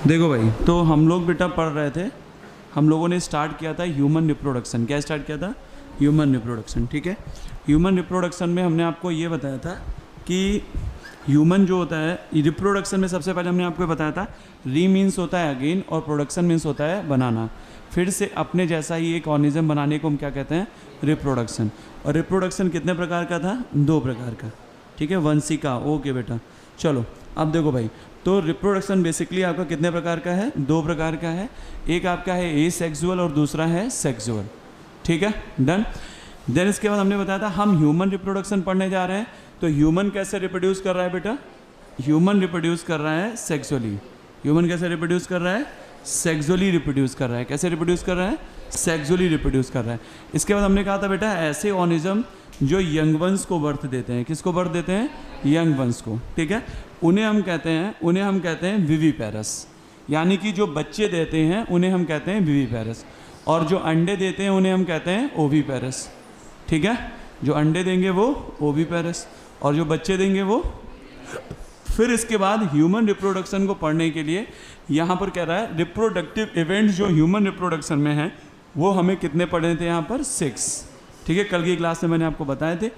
देखो भाई, तो हम लोग बेटा पढ़ रहे थे, हम लोगों ने स्टार्ट किया था ह्यूमन रिप्रोडक्शन। क्या स्टार्ट किया था? Human reproduction. ठीक है, ह्यूमन रिप्रोडक्शन में हमने आपको ये बताया था कि ह्यूमन जो होता है रिप्रोडक्शन में सबसे पहले हमने आपको बताया था री मीन्स होता है अगेन और प्रोडक्शन मीन्स होता है बनाना, फिर से अपने जैसा ही एक ऑर्गेनिज्म बनाने को हम क्या कहते हैं? रिप्रोडक्शन। और रिप्रोडक्शन कितने प्रकार का था? 2 प्रकार का। ठीक है, वंशिका। ओके बेटा, चलो अब देखो भाई, तो रिप्रोडक्शन बेसिकली आपका कितने प्रकार का है? 2 प्रकार का है। एक आपका है एसेक्सुअल और दूसरा है सेक्सुअल। ठीक है, डन। देन इसके बाद हमने बताया था हम ह्यूमन रिप्रोडक्शन पढ़ने जा रहे हैं। तो ह्यूमन कैसे रिप्रोड्यूस कर रहा है बेटा? ह्यूमन रिप्रोड्यूस कर रहा है सेक्सुअली। ह्यूमन कैसे रिप्रोड्यूस कर रहा है? सेक्सुअली रिप्रोड्यूस कर रहा है। कैसे रिप्रोड्यूस कर रहा है? सेक्सुअली रिप्रोड्यूस कर रहा है। इसके बाद हमने कहा था बेटा ऐसे ऑर्गेनिज्म जो यंग वंस को बर्थ देते हैं। किसको बर्थ देते हैं? यंग वंस को। ठीक है, उन्हें हम कहते हैं विविपेरस। यानी कि जो बच्चे देते हैं उन्हें हम कहते हैं विविपेरस, और जो अंडे देते हैं उन्हें हम कहते हैं ओविपेरस। ठीक है, जो अंडे देंगे वो ओविपेरस और जो बच्चे देंगे वो। फिर इसके बाद ह्यूमन रिप्रोडक्शन को पढ़ने के लिए यहाँ पर कह रहा है रिप्रोडक्टिव इवेंट्स जो ह्यूमन रिप्रोडक्शन में है वो हमें कितने पढ़े थे? यहाँ पर 6। ठीक है, कल की क्लास में मैंने आपको बताए थे।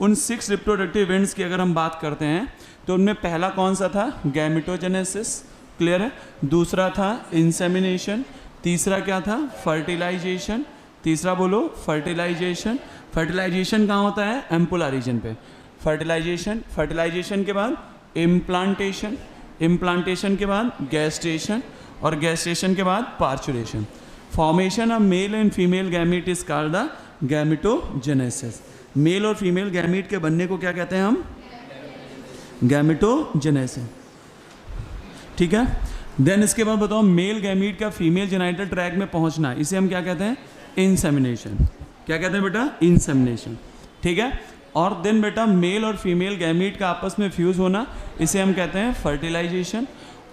उन 6 रिप्रोडक्टिव इवेंट्स की अगर हम बात करते हैं तो उनमें पहला कौन सा था? गैमेटोजेनेसिस। क्लियर है। दूसरा था इंसेमिनेशन। तीसरा क्या था? फर्टिलाइजेशन। तीसरा बोलो, फर्टिलाइजेशन। फर्टिलाइजेशन कहाँ होता है? एम्पुला रीजन पे। फर्टिलाइजेशन के बाद इम्प्लांटेशन। इम्प्लांटेशन के बाद गैस्ट्रेशन और गैस्ट्रेशन के बाद parturition. Formation of male and female gamete is called the gametogenesis. Male और फीमेल गैमीट के बनने को क्या कहते हैं हम? गैमेटोजेनेसिस। ठीक है, देन इसके बाद बताओ मेल गैमीट का फीमेल जेनाइटल ट्रैक में पहुंचना, इसे हम क्या कहते हैं? इंसेमिनेशन। क्या कहते हैं बेटा? इंसेमिनेशन। ठीक है, और देन बेटा मेल और फीमेल गैमीट का आपस में फ्यूज होना, इसे हम कहते हैं फर्टिलाइजेशन।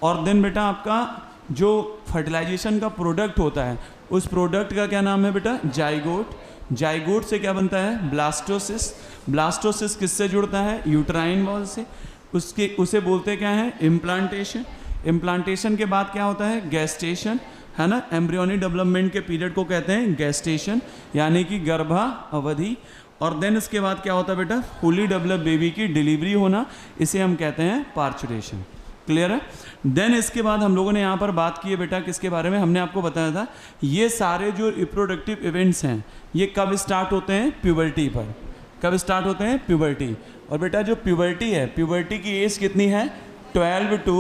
और देन बेटा आपका जो फर्टिलाइजेशन का प्रोडक्ट होता है उस प्रोडक्ट का क्या नाम है बेटा? जाइगोट। जाइगोट से क्या बनता है? ब्लास्टोसिस। ब्लास्टोसिस किससे जुड़ता है? यूट्राइन वॉल से। उसे बोलते क्या है? इम्प्लांटेशन। इम्प्लांटेशन के बाद क्या होता है? गैस्टेशन, है ना। एम्ब्रियोनिक डेवलपमेंट के पीरियड को कहते हैं गैस्टेशन, यानी कि गर्भावधि। और देन इसके बाद क्या होता है बेटा? फुली डेवलप बेबी की डिलीवरी होना, इसे हम कहते हैं पार्चुरेशन। क्लियर है। देन इसके बाद हम लोगों ने यहाँ पर बात की है बेटा किसके बारे में? हमने आपको बताया था ये सारे जो रिप्रोडक्टिव इवेंट्स हैं ये कब स्टार्ट होते हैं? प्यूबर्टी पर। कब स्टार्ट होते हैं? प्यूबर्टी। और बेटा जो प्यूबर्टी है, प्यूबर्टी की एज कितनी है? 12 to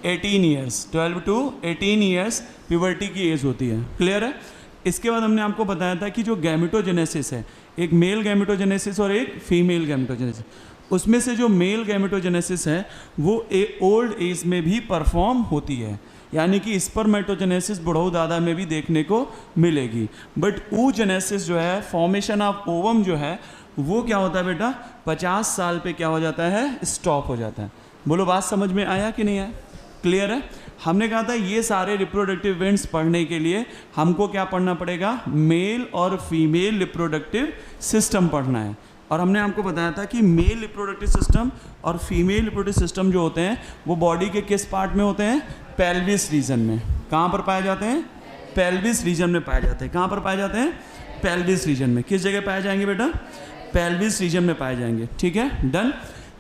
18 years. 12 to 18 years puberty की एज होती है। क्लियर है। इसके बाद हमने आपको बताया था कि जो गैमेटोजेनेसिस है, एक मेल गैमेटोजेनेसिस और एक फीमेल गैमेटोजेनेसिस, उसमें से जो मेल गैमेटोजेनेसिस है वो ओल्ड एज में भी परफॉर्म होती है, यानी कि स्पर्मेटोजेनेसिस बुढ़ऊ दादा में भी देखने को मिलेगी। बट oogenesis जो है, फॉर्मेशन ऑफ ओवम जो है, वो क्या होता है बेटा? 50 साल पे क्या हो जाता है? स्टॉप हो जाता है। बोलो बात समझ में आया कि नहीं आया? क्लियर है। हमने कहा था ये सारे रिप्रोडक्टिव इवेंट्स पढ़ने के लिए हमको क्या पढ़ना पड़ेगा? मेल और फीमेल रिप्रोडक्टिव सिस्टम पढ़ना है। और हमने आपको बताया था कि मेल रिप्रोडक्टिव सिस्टम और फीमेल रिप्रोडक्टिव सिस्टम जो होते हैं वो बॉडी के किस पार्ट में होते हैं? पेल्विस रीजन में। कहाँ पर पाए जाते हैं? पेल्विस रीजन में पाए जाते हैं। कहाँ पर पाए जाते हैं? पेल्विस रीजन में। किस जगह पाए जाएंगे बेटा? पेल्विस रीजन में पाए जाएंगे। ठीक है, डन।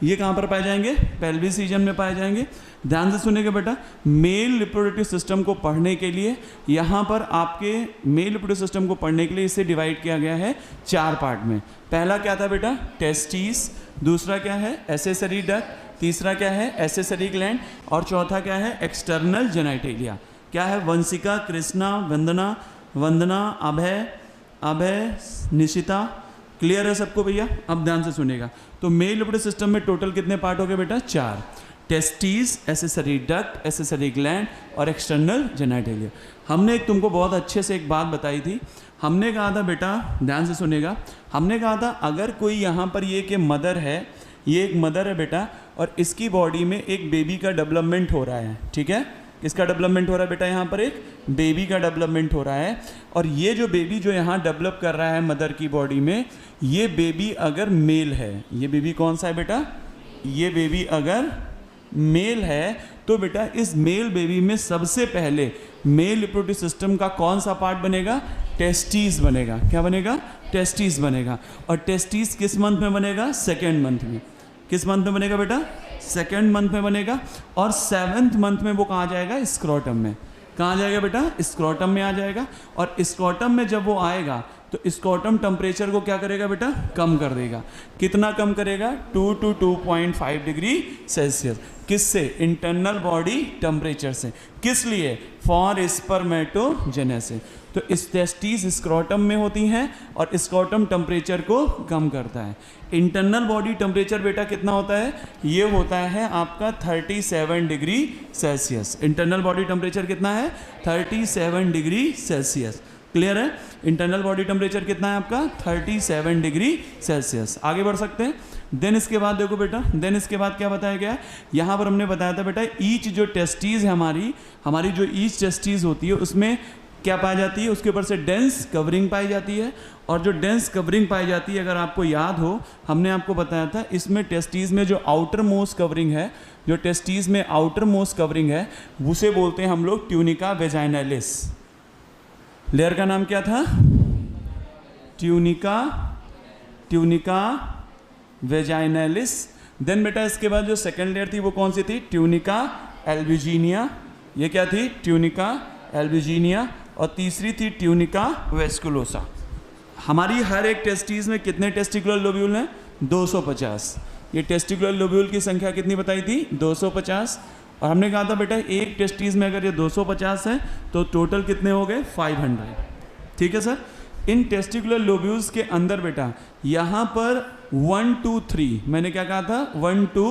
ये कहाँ पर पाए जाएंगे? पेल्विस रीजन में पाए जाएंगे। ध्यान से सुनिएगा बेटा, मेल रिप्रोडक्टिव सिस्टम को पढ़ने के लिए यहाँ पर आपके मेल रिप्रोडक्टिव सिस्टम को पढ़ने के लिए इसे डिवाइड किया गया है 4 पार्ट में। पहला क्या था बेटा? टेस्टिस। दूसरा क्या है? Accessory duct. तीसरा क्या है? Accessory gland. और चौथा क्या है? External genitalia. क्या है? वंशिका, कृष्णा, वंदना, अभय, निशिता। क्लियर है सबको भैया? अब ध्यान से सुनिएगा। तो मेल रिप्रोडक्टिव सिस्टम में टोटल कितने पार्ट हो गए बेटा? 4। Testis, accessory duct, accessory gland और एक्सटर्नल जेनाइटेलिया। हमने तुमको बहुत अच्छे से एक बात बताई थी। हमने कहा था बेटा, ध्यान से सुनेगा, हमने कहा था अगर कोई यहाँ पर ये कि मदर है, ये एक मदर है बेटा, और इसकी बॉडी में एक बेबी का डेवलपमेंट हो रहा है। ठीक है, किसका डेवलपमेंट हो रहा है बेटा? यहाँ पर एक बेबी का डेवलपमेंट हो रहा है। और ये जो बेबी जो यहाँ डेवलप कर रहा है मदर की बॉडी में, ये बेबी अगर मेल है, ये बेबी कौन सा है बेटा? ये बेबी अगर मेल है तो बेटा इस मेल बेबी में सबसे पहले मेल रिप्रोडक्टिव सिस्टम का कौन सा पार्ट बनेगा? टेस्टिस बनेगा। क्या बनेगा? टेस्टिस बनेगा। और टेस्टिस किस मंथ में बनेगा? सेकेंड मंथ में। किस मंथ में बनेगा बेटा? सेकेंड मंथ में बनेगा। और 7th मंथ में वो कहाँ जाएगा? स्क्रोटम में। कहाँ जाएगा बेटा? स्क्रोटम में आ जाएगा। और स्क्रोटम में जब वो आएगा तो स्क्रोटम टेम्परेचर को क्या करेगा बेटा? कम कर देगा। कितना कम करेगा? 2 to 2.5 डिग्री सेल्सियस। किससे? इंटरनल बॉडी टेम्परेचर से। किस लिए? For spermatogenesis. तो इस टेस्टिस स्क्रोटम में होती हैं और स्क्रोटम टेम्परेचर को कम करता है। इंटरनल बॉडी टेम्परेचर बेटा कितना होता है? ये होता है आपका 37 degree Celsius. Internal body temperature कितना है? 37 डिग्री सेल्सियस। क्लियर है? इंटरनल बॉडी टेम्परेचर कितना है आपका? 37 डिग्री सेल्सियस। आगे बढ़ सकते हैं। देन इसके बाद देखो बेटा, देन इसके बाद क्या बताया गया? यहाँ पर हमने बताया था बेटा ईच जो टेस्टीज है हमारी जो ईच टेस्टीज होती है उसमें क्या पाई जाती है? उसके ऊपर से डेंस कवरिंग पाई जाती है। और जो डेंस कवरिंग पाई जाती है, अगर आपको याद हो, हमने आपको बताया था इसमें टेस्टीज में जो आउटर मोस्ट कवरिंग है, जो टेस्टीज में आउटर मोस्ट कवरिंग है उसे बोलते हैं हम लोग ट्यूनिका वेजाइनालिस। लेयर का नाम क्या था? ट्यूनिका वेजाइनालिस। देन बेटा इसके बाद जो सेकेंड लेयर थी वो कौन सी थी? Tunica albuginea. ये क्या थी? Tunica albuginea. और तीसरी थी ट्यूनिका वेस्कुलोसा। हमारी हर एक टेस्टीज में कितने टेस्टिकुलर लोब्यूल हैं? 250। ये टेस्टिकुलर लोब्यूल की संख्या कितनी बताई थी? 250। और हमने कहा था बेटा एक टेस्टीज में अगर ये 250 है तो टोटल कितने हो गए? 500। ठीक है सर। इन टेस्टिकुलर लोब्यूल्स के अंदर बेटा यहाँ पर 1 2 3, मैंने क्या कहा था? 1 2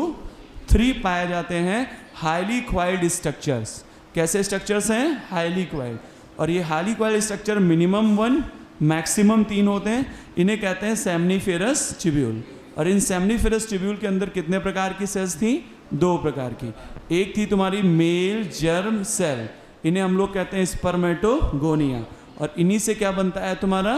3 पाए जाते हैं हाईली क्वाइल्ड स्ट्रक्चर्स। कैसे स्ट्रक्चर्स हैं? Highly coiled. और ये highly coiled structure minimum 1 maximum 3 होते हैं। इन्हें कहते हैं सेमनीफेरस ट्यूब्यूल। और इन सेमनीफेरस ट्यूब्यूल के अंदर कितने प्रकार की सेल्स थी? 2 प्रकार की। एक थी तुम्हारी मेल जर्म सेल, इन्हें हम लोग कहते हैं स्पर्मेटोगोनिया। और इन्हीं से क्या बनता है? तुम्हारा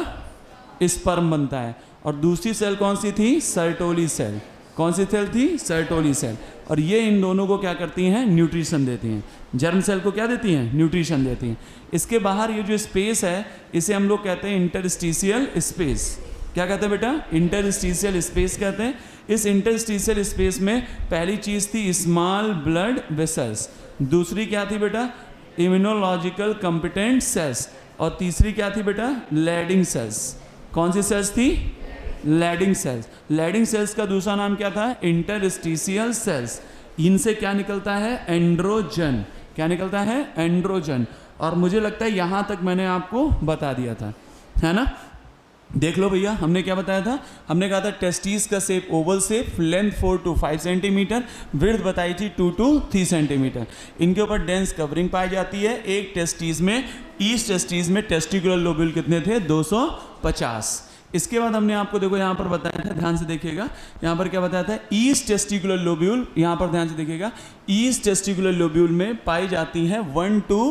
स्पर्म बनता है। और दूसरी सेल कौन सी थी? Sertoli cell. कौन सी सेल थी? Sertoli cell. और ये इन दोनों को क्या करती हैं? न्यूट्रिशन देती हैं। जर्म सेल को क्या देती हैं? न्यूट्रिशन देती हैं। इसके बाहर ये जो स्पेस है इसे हम लोग कहते हैं इंटरस्टिशियल स्पेस। क्या कहते हैं बेटा? इंटरस्टिशियल स्पेस कहते हैं। इस इंटरस्टिशियल स्पेस में पहली चीज़ थी स्मॉल ब्लड वेसल्स। दूसरी क्या थी बेटा? Immunological competent cells. और तीसरी क्या थी बेटा? Leydig cells. कौन सी सेल्स थी? Leydig cells. लैडिंग सेल्स का दूसरा नाम क्या था? Interstitial cells. इनसे क्या निकलता है? एंड्रोजन। क्या निकलता है? एंड्रोजन। और मुझे लगता है यहाँ तक मैंने आपको बता दिया था, है ना? देख लो भैया, हमने क्या बताया था? हमने कहा था टेस्टीज का shape Oval shape, length 4 to 5 centimetre, width बताई थी 2 to 3 सेंटीमीटर। इनके ऊपर डेंस कवरिंग पाई जाती है। एक टेस्टीज में, ईच टेस्टीज में टेस्टिकुलर लोब्यूल कितने थे? 250। इसके बाद हमने आपको देखो यहाँ पर बताया था, ध्यान से देखिएगा, यहाँ पर क्या बताया था? ईच टेस्टिकुलर लोब्यूल, यहाँ पर ध्यान से देखिएगा, ईच टेस्टिकुलर लोब्यूल में पाई जाती हैं 1 to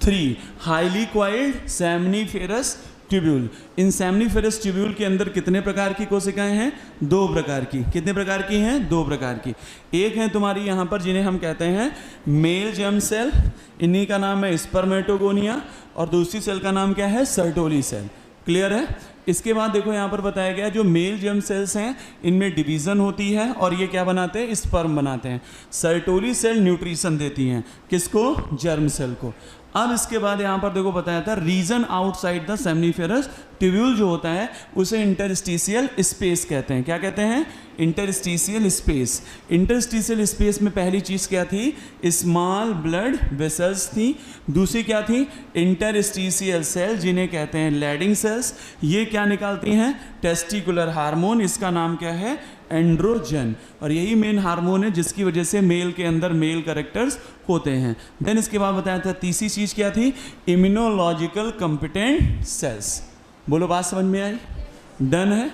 3 highly coiled seminiferous tubule. In seminiferous tubule के अंदर कितने प्रकार की कोशिकाएं हैं? 2 प्रकार की। कितने प्रकार की हैं? 2 प्रकार की। एक है तुम्हारी यहाँ पर जिन्हें हम कहते हैं मेल जर्म सेल, इन्हीं का नाम है स्पर्मेटोगोनिया। और दूसरी सेल का नाम क्या है? Sertoli cell. क्लियर है? इसके बाद देखो यहाँ पर बताया गया जो मेल जर्म सेल्स हैं इनमें डिवीज़न होती है और ये क्या बनाते हैं? स्पर्म बनाते हैं। सर्टोली सेल न्यूट्रिशन देती हैं किसको? जर्म सेल को। अब इसके बाद यहाँ पर देखो बताया था region outside the seminiferous tubule जो होता है उसे इंटरस्टिशियल स्पेस कहते हैं। क्या कहते हैं? Interstitial space. इंटरस्टिशियल स्पेस में पहली चीज़ क्या थी? स्मॉल ब्लड वेसल्स थी। दूसरी क्या थी? इंटरस्टिशियल सेल जिन्हें कहते हैं लैडिंग सेल्स। ये क्या निकालती हैं? Testicular hormone. इसका नाम क्या है? एंड्रोजन। और यही मेन हार्मोन है जिसकी वजह से मेल के अंदर मेल कैरेक्टर्स होते हैं। देन इसके बाद बताया था तीसरी चीज़ क्या थी? Immunological competent cells. बोलो बात समझ में आई? डन है?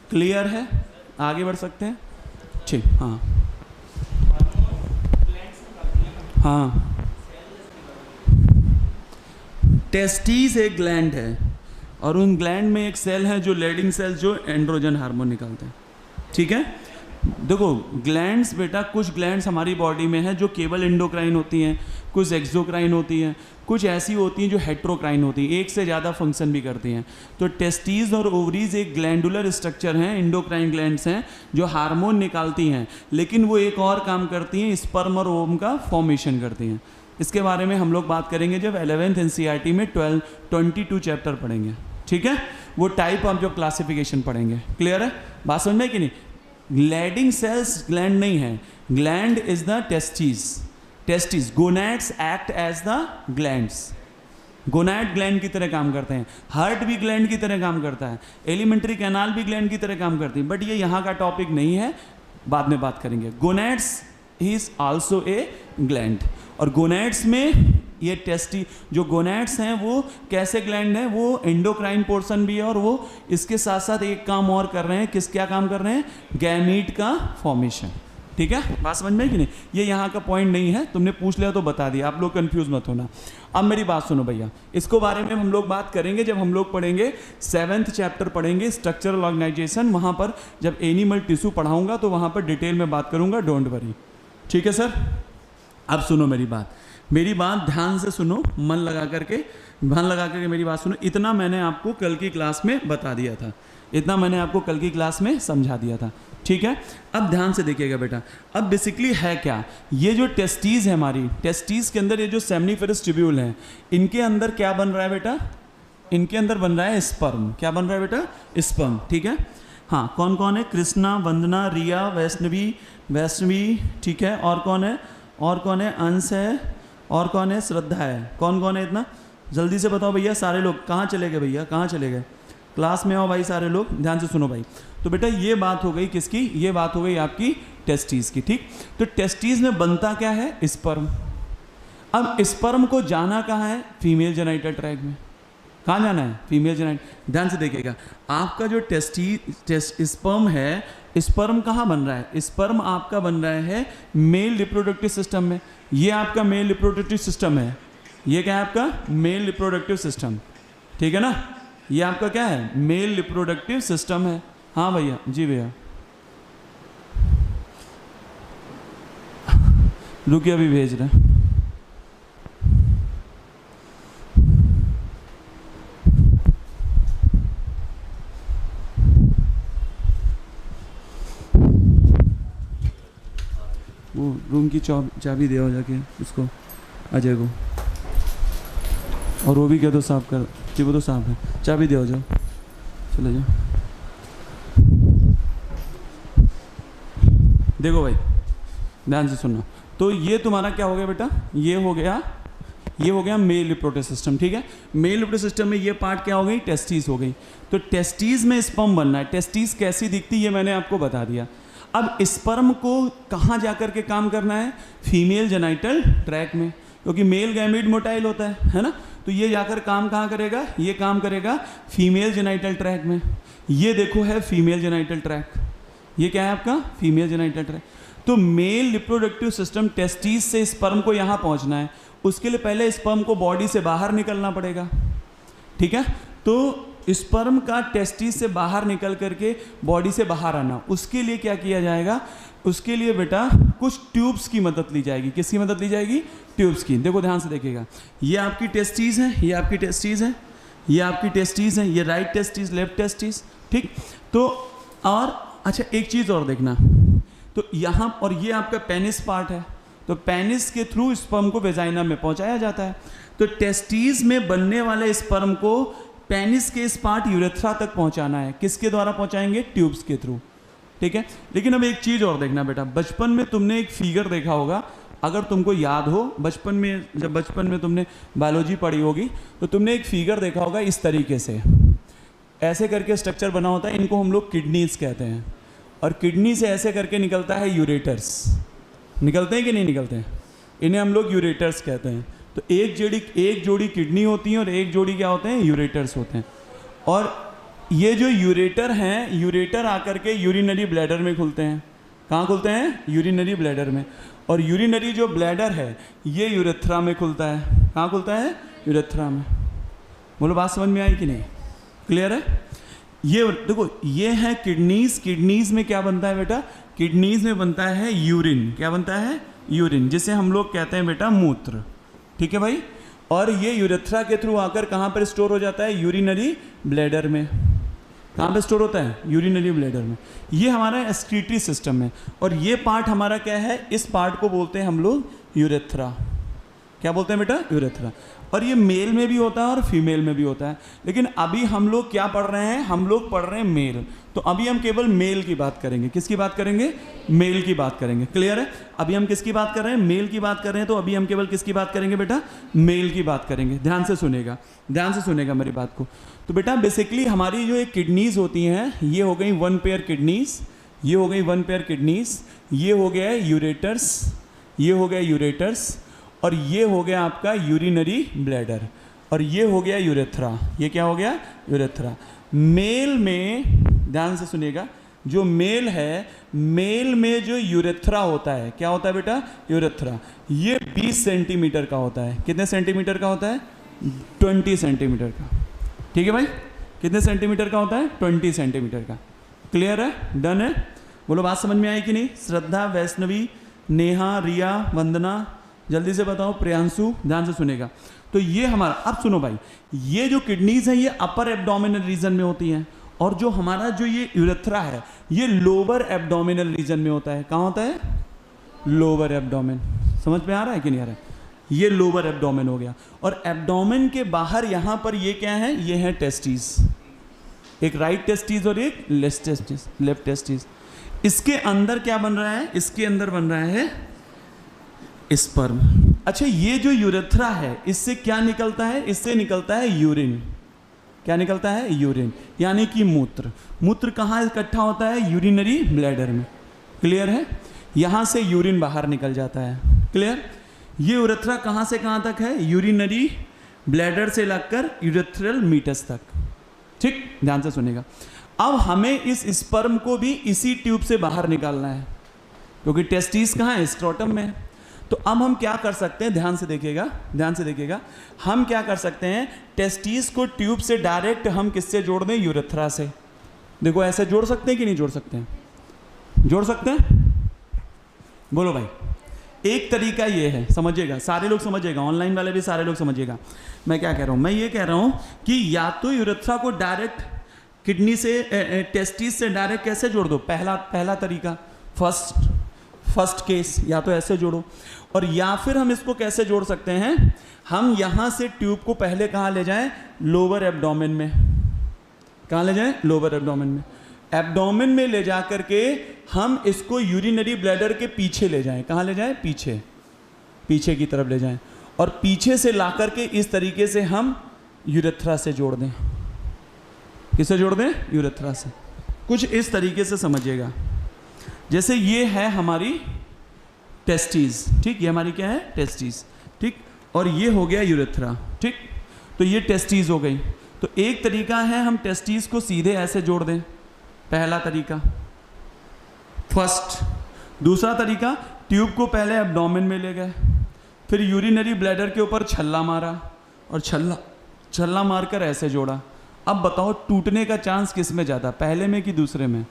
क्लियर है? आगे बढ़ सकते हैं? ठीक। हाँ हाँ, टेस्टिस एक ग्लैंड है और उन ग्लैंड में एक सेल है जो लैडिंग सेल जो एंड्रोजन हार्मोन निकालते हैं। ठीक है? देखो ग्लैंड्स बेटा, कुछ ग्लैंड्स हमारी बॉडी में हैं जो केवल एंडोक्राइन होती हैं, कुछ एक्सोक्राइन होती हैं, कुछ ऐसी होती हैं जो हेट्रोक्राइन होती हैं, एक से ज़्यादा फंक्शन भी करती हैं। तो टेस्टीज और ओवरीज एक ग्लैंडुलर स्ट्रक्चर हैं, एंडोक्राइन ग्लैंड्स हैं जो हार्मोन निकालती हैं, लेकिन वो एक और काम करती हैं, स्पर्म और ओवम का फॉर्मेशन करती हैं। इसके बारे में हम लोग बात करेंगे जब 11th NCERT में 22 चैप्टर पढ़ेंगे, ठीक है। वो टाइप ऑफ जो क्लासिफिकेशन पढ़ेंगे, क्लियर है, बात समझ में कि नहीं। ग्लैडिंग सेल्स ग्लैंड नहीं है, gland is the testis, gonads act as the glands, gonad gland की तरह काम करते हैं, हार्ट भी ग्लैंड की तरह काम करता है, एलिमेंट्री कैनाल भी ग्लैंड की तरह काम करती है, बट ये यहाँ का टॉपिक नहीं है, बाद में बात करेंगे। Gonads is also a gland, और गोनैड्स में ये टेस्टी जो गोनैड्स हैं वो कैसे ग्लैंड हैं, वो एंडोक्राइन पोर्शन भी है, और वो इसके साथ साथ एक काम और कर रहे हैं, क्या काम कर रहे हैं, गैमीट का फॉर्मेशन, ठीक है, बात समझ में कि नहीं। ये यहाँ का पॉइंट नहीं है, तुमने पूछ लिया तो बता दिया, आप लोग कंफ्यूज मत होना। अब मेरी बात सुनो भैया, इसको बारे में हम लोग बात करेंगे जब हम लोग पढ़ेंगे 7th चैप्टर पढ़ेंगे स्ट्रक्चरल ऑर्गेनाइजेशन, वहाँ पर जब एनिमल टिश्यू पढ़ाऊंगा तो वहाँ पर डिटेल में बात करूँगा, डोंट वरी, ठीक है सर। अब सुनो मेरी बात ध्यान से सुनो, मन लगा करके मेरी बात सुनो। इतना मैंने आपको कल की क्लास में बता दिया था, इतना मैंने आपको कल की क्लास में समझा दिया था, ठीक है। अब ध्यान से देखिएगा बेटा, अब बेसिकली है क्या, ये जो टेस्टीज है हमारी, टेस्टीज के अंदर ये जो सेमनीफेरस ट्यूब्यूल हैं, इनके अंदर क्या बन रहा है बेटा, इनके अंदर बन रहा है स्पर्म। क्या बन रहा है बेटा, स्पर्म, ठीक है। हाँ, कौन कौन है, कृष्णा, वंदना, रिया, वैष्णवी, ठीक है, और कौन है, अंश है, और कौन है, श्रद्धा है, कौन कौन है, इतना जल्दी से बताओ भैया। सारे लोग कहाँ चले गए भैया, कहाँ चले गए, क्लास में आओ भाई, सारे लोग ध्यान से सुनो भाई। तो बेटा ये बात हो गई किसकी, ये बात हो गई आपकी टेस्टीज की, ठीक। तो टेस्टीज में बनता क्या है, स्पर्म। अब स्पर्म को जाना कहाँ है, फीमेल जेनिटल ट्रैक्ट में। कहाँ जाना है, फीमेल जेनिटल। ध्यान से देखिएगा, आपका जो स्पर्म है, स्पर्म कहाँ बन रहा है, स्पर्म आपका बन रहा है मेल रिप्रोडक्टिव सिस्टम में। ये आपका मेल रिप्रोडक्टिव सिस्टम है, ये क्या है आपका मेल रिप्रोडक्टिव सिस्टम, ठीक है ना। ये आपका क्या है, मेल रिप्रोडक्टिव सिस्टम है। हाँ भैया, जी भैया, रुकिए अभी भेज रहे हैं। वो रूम की चाबी दे जाके उसको, अजय को, और वो भी कह दो साफ कर, कि वो तो साफ है, चाबी दे जाओ, चले जाओ। देखो भाई ध्यान से सुनना, तो ये तुम्हारा क्या हो गया बेटा, ये हो गया मेल रिप्रोडक्टिव सिस्टम, ठीक है। मेल रिप्रोडक्टिव सिस्टम में ये पार्ट क्या हो गई, टेस्टीज हो गई। तो टेस्टीज में स्पर्म बनना है, टेस्टीज कैसी दिखती है ये मैंने आपको बता दिया। अब स्पर्म को कहाँ जाकर के काम करना है, फीमेल जेनिटल ट्रैक्ट में, क्योंकि मेल गैमीट मोटाइल होता है ना। तो ये जाकर काम कहाँ करेगा, ये काम करेगा फीमेल जेनिटल ट्रैक्ट में। ये देखो है फीमेल जेनिटल ट्रैक्ट, ये क्या है आपका फीमेल जेनिटल ट्रैक्ट। तो मेल रिप्रोडक्टिव सिस्टम टेस्टीज से स्पर्म को यहाँ पहुँचना है, उसके लिए पहले स्पर्म को बॉडी से बाहर निकलना पड़ेगा, ठीक है। तो स्पर्म का टेस्टिस से बाहर निकल करके बॉडी से बाहर आना, उसके लिए क्या किया जाएगा, उसके लिए बेटा कुछ ट्यूब्स की मदद ली जाएगी। किसकी मदद ली जाएगी, ट्यूब्स की। देखो ध्यान से देखिएगा, ये आपकी टेस्टिस है, ये आपकी टेस्टिस है, ये आपकी टेस्टिस है, ये राइट टेस्टिस, लेफ्ट टेस्टिस, ठीक। तो और अच्छा एक चीज़ और देखना, तो यहाँ और ये आपका पेनिस पार्ट है, तो पेनिस के थ्रू स्पर्म को वेजाइना में पहुँचाया जाता है। तो टेस्टिस में बनने वाले स्पर्म को पेनिस के इस पार्ट यूरेथ्रा तक पहुंचाना है। किसके द्वारा पहुंचाएंगे, ट्यूब्स के थ्रू, ठीक है। लेकिन अब एक चीज़ और देखना बेटा, बचपन में तुमने एक फिगर देखा होगा, अगर तुमको याद हो, बचपन में जब बचपन में तुमने बायोलॉजी पढ़ी होगी तो तुमने एक फिगर देखा होगा, इस तरीके से ऐसे करके स्ट्रक्चर बना होता है, इनको हम लोग किडनीज कहते हैं, और किडनी से ऐसे करके निकलता है यूरेटर्स। निकलते हैं कि नहीं निकलते हैं, इन्हें हम लोग यूरेटर्स कहते हैं। तो एक जोड़ी किडनी होती है और एक जोड़ी क्या होते हैं, यूरेटर्स होते हैं। और ये जो यूरेटर हैं, यूरेटर आकर के यूरिनरी ब्लैडर में खुलते हैं। कहाँ खुलते हैं, यूरिनरी ब्लैडर में। और यूरिनरी जो ब्लैडर है ये यूरेथ्रा में खुलता है। कहाँ खुलता है, यूरेथ्रा में। बोलो बात समझ में आई कि नहीं, क्लियर है। ये देखो, ये है किडनीज। किडनीज में क्या बनता है बेटा, किडनीज में बनता है यूरिन। क्या बनता है? यूरिन, जिसे हम लोग कहते हैं बेटा मूत्र। ठीक है भाई। और ये यूरेथ्रा के थ्रू आकर कहाँ पर स्टोर हो जाता है? यूरिनरी ब्लैडर में। कहाँ पे स्टोर होता है? यूरिनरी ब्लैडर में। ये हमारा एक्सक्रीटरी सिस्टम है और ये पार्ट हमारा क्या है? इस पार्ट को बोलते हैं हम लोग यूरेथ्रा। क्या बोलते हैं बेटा? यूरेथ्रा। और ये मेल में भी होता है और फीमेल में भी होता है, लेकिन अभी हम लोग क्या पढ़ रहे हैं? हम लोग पढ़ रहे हैं मेल। तो अभी हम केवल मेल की बात करेंगे। किसकी बात करेंगे? मेल की बात करेंगे। क्लियर है? अभी हम किसकी बात कर रहे हैं? मेल की बात कर रहे हैं। तो अभी हम केवल किसकी बात करेंगे बेटा? मेल की बात करेंगे। ध्यान से सुनेगा, ध्यान से सुनेगा मेरी बात को। तो बेटा बेसिकली हमारी जो एक किडनीज होती हैं, ये हो गई 1 पेयर किडनीज, ये हो गई 1 पेयर किडनीज, ये हो गया यूरेटर्स, ये हो गया यूरेटर्स, और ये हो गया आपका यूरिनरी ब्लैडर, और ये हो गया यूरेथ्रा। ये क्या हो गया? यूरेथ्रा। मेल में ध्यान से सुनिएगा, जो मेल है, मेल में जो यूरेथ्रा होता है, क्या होता है बेटा? यूरेथ्रा। ये 20 सेंटीमीटर का होता है। कितने सेंटीमीटर का होता है? 20 सेंटीमीटर का। ठीक है भाई? कितने सेंटीमीटर का होता है? 20 सेंटीमीटर का। क्लियर है? डन है? बोलो बात समझ में आई कि नहीं? श्रद्धा, वैष्णवी, नेहा, रिया, वंदना, जल्दी से बताओ। प्रियांशु, ध्यान से सुनेगा। तो ये हमारा, अब सुनो भाई, ये जो किडनीज है ये अपर एब्डोमिनल रीजन में होती हैं, और जो हमारा जो ये यूरेथ्रा है ये लोअर एब्डोमिनल रीजन में होता है। कहाँ होता है? Lower abdomen. समझ में आ रहा है कि नहीं आ रहा है? ये लोअर एब्डोमेन हो गया। और एब्डोमेन के बाहर यहाँ पर ये क्या है? ये है टेस्टिस, एक राइट टेस्टिस और एक लेफ्ट टेस्टिस। इसके अंदर क्या बन रहा है? इसके अंदर बन रहा है स्पर्म। अच्छा, ये जो यूरेथ्रा है इससे क्या निकलता है? इससे निकलता है यूरिन। क्या निकलता है? यूरिन, यानी कि मूत्र। मूत्र कहाँ इकट्ठा होता है? यूरिनरी ब्लैडर में। क्लियर है? यहाँ से यूरिन बाहर निकल जाता है। क्लियर? ये यूरेथ्रा कहाँ से कहाँ तक है? यूरिनरी ब्लैडर से लगकर यूरेथ्रल मीटस तक। ठीक, ध्यान से सुनेगा। अब हमें इस स्पर्म को भी इसी ट्यूब से बाहर निकालना है, क्योंकि टेस्टिस कहाँ है? स्क्रोटम में। तो अब हम क्या कर सकते हैं? ध्यान से देखिएगा, ध्यान से देखिएगा। हम क्या कर सकते हैं? टेस्टिस को ट्यूब से डायरेक्ट हम किससे जोड़ दें? यूरेथ्रा से। देखो ऐसे जोड़ सकते हैं कि नहीं जोड़ सकते हैं? जोड़ सकते हैं? बोलो भाई। एक तरीका ये है, समझिएगा, सारे लोग समझिएगा, ऑनलाइन वाले भी सारे लोग समझिएगा मैं क्या कह रहा हूँ। मैं ये कह रहा हूँ कि या तो यूरेथ्रा को डायरेक्ट किडनी से, टेस्टिस से डायरेक्ट कैसे जोड़ दो? पहला तरीका, फर्स्ट केस, या तो ऐसे जोड़ो। और या फिर हम इसको कैसे जोड़ सकते हैं? हम यहाँ से ट्यूब को पहले कहाँ ले जाएं? लोअर एब्डोमेन में। कहाँ ले जाएं? लोअर एब्डोमेन में। एब्डोमेन में ले जा करके हम इसको यूरिनरी ब्लैडर के पीछे ले जाएं। कहाँ ले जाएं? पीछे, पीछे की तरफ ले जाएं, और पीछे से ला करके इस तरीके से हम यूरेथ्रा से जोड़ दें। किसे जोड़ दें? यूरेथ्रा से। कुछ इस तरीके से समझिएगा, जैसे ये है हमारी टेस्टिस। ठीक, ये हमारी क्या है? टेस्टिस। ठीक, और ये हो गया यूरेथ्रा। ठीक, तो ये टेस्टिस हो गई। तो एक तरीका है हम टेस्टिस को सीधे ऐसे जोड़ दें, पहला तरीका, फर्स्ट। दूसरा तरीका, ट्यूब को पहले एब्डोमेन में ले गए, फिर यूरिनरी ब्लैडर के ऊपर छल्ला मारा, और छल्ला मारकर ऐसे जोड़ा। अब बताओ टूटने का चांस किस में ज़्यादा, पहले में कि दूसरे में?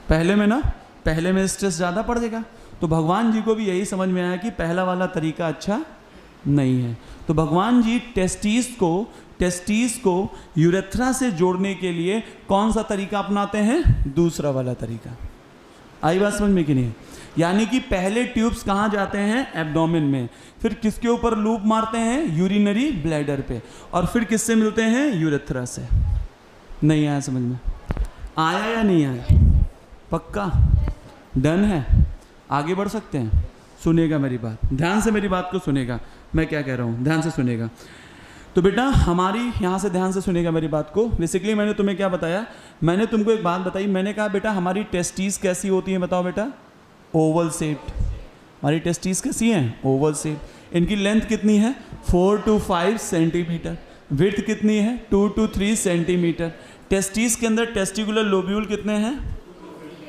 पहले में ना, पहले में स्ट्रेस ज़्यादा पड़ जाएगा। तो भगवान जी को भी यही समझ में आया कि पहला वाला तरीका अच्छा नहीं है। तो भगवान जी टेस्टिस को यूरेथ्रा से जोड़ने के लिए कौन सा तरीका अपनाते हैं? दूसरा वाला तरीका। आई बात समझ में कि नहीं? यानी कि पहले ट्यूब्स कहाँ जाते हैं? एब्डोमेन में, फिर किसके ऊपर लूप मारते हैं? यूरिनरी ब्लैडर पे, और फिर किससे मिलते हैं? यूरेथ्रा से। नहीं आया समझ में? आया या नहीं आया? पक्का? डन है? आगे बढ़ सकते हैं? सुनेगा मेरी बात, ध्यान से मेरी बात को सुनेगा, मैं क्या कह रहा हूँ, ध्यान से सुनेगा। तो बेटा हमारी यहाँ से ध्यान से सुनेगा मेरी बात को। बेसिकली मैंने तुम्हें क्या बताया? मैंने तुमको एक बात बताई। मैंने कहा बेटा हमारी टेस्टिस कैसी होती हैं? बताओ बेटा। Oval shaped. हमारी टेस्टिस कैसी हैं? Oval shape. इनकी लेंथ कितनी है? 4 to 5 सेंटीमीटर। विड्थ कितनी है? 2 to 3 सेंटीमीटर। टेस्टिस के अंदर टेस्टिकुलर लोब्यूल कितने हैं?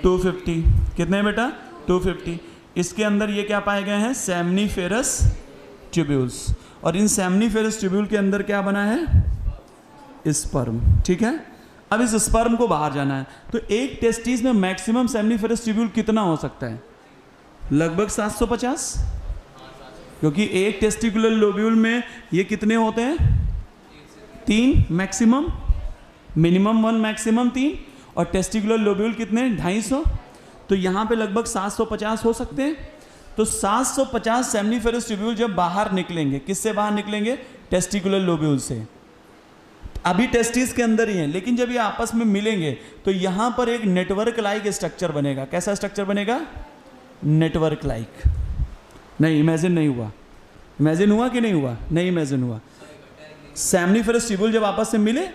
250। कितने हैं बेटा? 250। इसके अंदर ये क्या पाए गए हैं? Seminiferous tubules. और इन सेमनीफेरस ट्यूब्यूल के अंदर क्या बना है? स्पर्म। ठीक है। अब इस स्पर्म को बाहर जाना है, तो एक टेस्टिस में मैक्सिमम सेमनीफेरस ट्यूब्यूल कितना हो सकता है? लगभग 750, क्योंकि एक टेस्टिकुलर लोब्यूल में ये कितने होते हैं? 3 मैक्सिमम, मिनिमम 1 मैक्सिमम 3, और टेस्टिकुलर लोब्यूल कितने? 250। तो यहाँ पे लगभग 750 हो सकते हैं। तो 750 सेमनीफेरस ट्यूब्यूल जब बाहर निकलेंगे, किससे बाहर निकलेंगे? टेस्टिकुलर लोब्यूल से। अभी टेस्टिस के अंदर ही हैं, लेकिन जब ये आपस में मिलेंगे तो यहाँ पर एक नेटवर्क लाइक स्ट्रक्चर बनेगा। कैसा स्ट्रक्चर बनेगा? Network like. नहीं, इमेजिन नहीं हुआ। इमेजिन हुआ कि नहीं हुआ? नहीं इमेजिन हुआ। सेमनीफेरस ट्यूब्यूल जब आपस में मिले,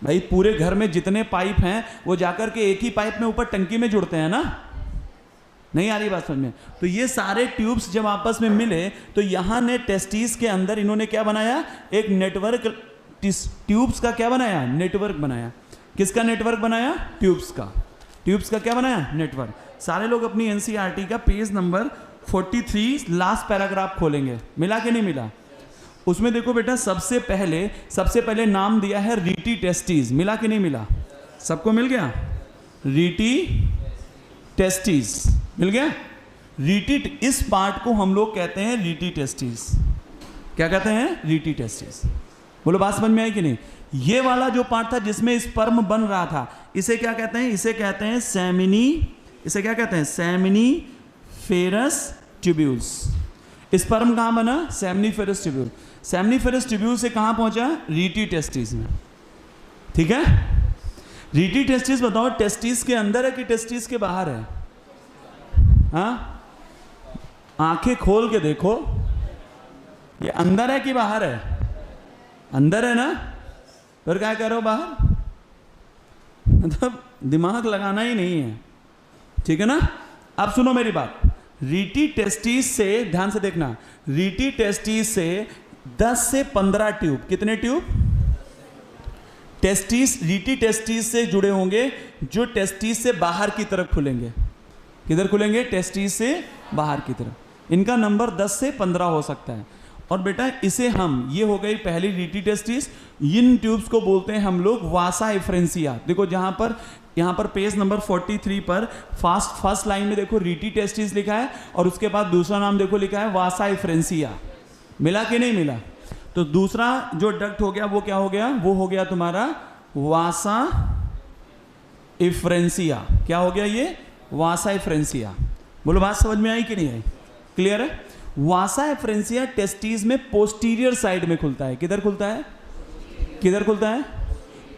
भाई पूरे घर में जितने पाइप हैं वो जाकर के एक ही पाइप में ऊपर टंकी में जुड़ते हैं ना। नहीं आ रही बात समझ में? तो ये सारे ट्यूब्स जब आपस में मिले तो यहाँ ने टेस्टिस के अंदर इन्होंने क्या बनाया? एक नेटवर्क, ट्यूब्स का क्या बनाया? नेटवर्क बनाया। किसका नेटवर्क बनाया? ट्यूब्स का। ट्यूब्स का क्या बनाया? नेटवर्क। सारे लोग अपनी एनसीईआरटी का पेज नंबर 43 लास्ट पैराग्राफ खोलेंगे। मिला कि नहीं मिला? उसमें देखो बेटा, सबसे पहले नाम दिया है रीटी टेस्टिस। मिला कि नहीं मिला? सबको मिल गया? रीटी टेस्टिस मिल गया? रीटी, इस पार्ट को हम लोग कहते हैं रीटी टेस्टिस। क्या कहते हैं? Rete testis. बोलो बात समझ में आई कि नहीं? ये वाला जो पार्ट था जिसमें स्पर्म बन रहा था, इसे क्या कहते हैं? इसे कहते हैं सेमिनी, इसे क्या कहते हैं? Seminiferous tubules. स्पर्म कहाँ बना? Seminiferous tubule. सेमनीफेरस ट्यूब्यूल से कहाँ पहुंचा? रीटी टेस्टिस में। ठीक है? रीटी टेस्टिस बताओ, टेस्टिस के अंदर है कि टेस्टिस के बाहर है? हाँ, आंखें खोल के देखो, ये अंदर है कि बाहर है? अंदर है ना, फिर क्या कह रहे हो बाहर? मतलब दिमाग लगाना ही नहीं है। ठीक है ना? अब सुनो मेरी बात। रीटी टेस्टिस से, ध्यान से देखना, रीटी टेस्टिस से 10 से 15 ट्यूब, कितने ट्यूब? टेस्टिस, रीटी टेस्टिस से जुड़े होंगे जो टेस्टिस से बाहर की तरफ खुलेंगे। किधर खुलेंगे? टेस्टिस से बाहर की तरफ। इनका नंबर 10 से 15 हो सकता है। और बेटा इसे हम, ये हो गई पहली रीटी टेस्टिस। इन ट्यूब्स को बोलते हैं हम लोग वासा एफ्रेंसिया। देखो जहां पर, यहाँ पर पेज नंबर 43 पर फर्स्ट लाइन में देखो रीटी टेस्टिस लिखा है, और उसके बाद दूसरा नाम देखो लिखा है वासा एफ्रेंसिया। मिला कि नहीं मिला? तो दूसरा जो डक्ट हो गया वो क्या हो गया? वो हो गया तुम्हारा वासा एफ्रेंसिया। क्या हो गया ये? वासा एफ्रेंसिया। बोलो बात समझ में आई कि नहीं आई? क्लियर है? वासा एफ्रेंसिया टेस्टिस में पोस्टीरियर साइड में खुलता है। किधर खुलता है? किधर खुलता है?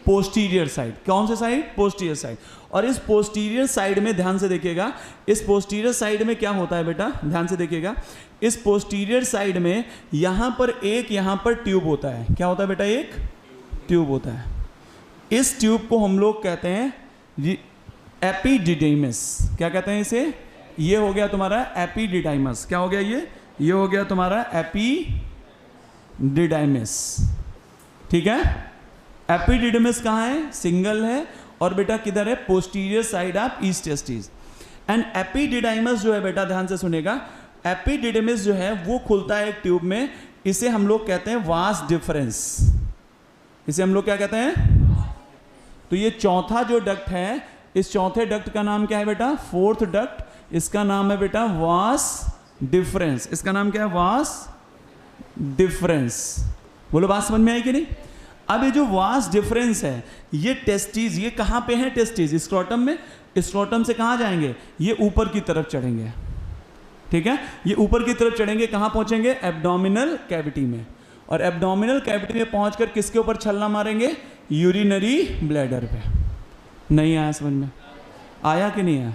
Posterior side. कौन से साइड? Posterior side. और इस पोस्टीरियर साइड में ध्यान से देखिएगा, इस पोस्टीरियर साइड में क्या होता है बेटा? ध्यान से देखिएगा, इस पोस्टीरियर साइड में यहां पर एक, यहां पर ट्यूब होता है। क्या होता है बेटा? एक ट्यूब होता है। इस ट्यूब को हम लोग कहते हैं एपिडिडाइमस। क्या कहते हैं इसे? ये हो गया तुम्हारा एपिडिडाइमस। क्या हो गया ये हो गया तुम्हारा एपिडिडाइमस। ठीक है? एपिडिडाइमस कहाँ है? सिंगल है, और बेटा किधर है? Posterior side of east testis. And epididymis जो है बेटा, ध्यान से सुनेगा, एपिडिडाइमस जो है वो खुलता है एक ट्यूब में। इसे हम लोग कहते हैं वास डिफरेंस। इसे हम लोग क्या कहते हैं? तो ये चौथा जो डक्ट है, इस चौथे डक्ट का नाम क्या है बेटा? Fourth duct. इसका नाम है बेटा वास डिफरेंस। इसका नाम क्या है? Vas deferens. बोलो बात समझ में आई कि नहीं? अब ये जो वास डिफरेंस है, ये टेस्टिस, ये कहाँ पे है? टेस्टिस स्क्रोटम में। स्क्रोटम से कहाँ जाएंगे? ये ऊपर की तरफ चढ़ेंगे। ठीक है? ये ऊपर की तरफ चढ़ेंगे, कहाँ पहुंचेंगे? एब्डोमिनल कैविटी में। और एब्डोमिनल कैविटी में पहुंचकर किसके ऊपर छल्ला मारेंगे? यूरिनरी ब्लैडर पे। नहीं आया समझ में? आया कि नहीं आया?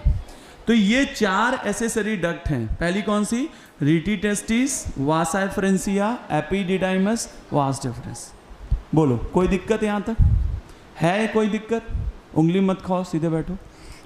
तो ये 4 एसेसरी डक्ट हैं। पहली कौन सी? Rete testis, vasa एफ्रेंसिया, epididymis, vas deferens. बोलो कोई दिक्कत यहाँ तक है? कोई दिक्कत? उंगली मत खाओ, सीधे बैठो,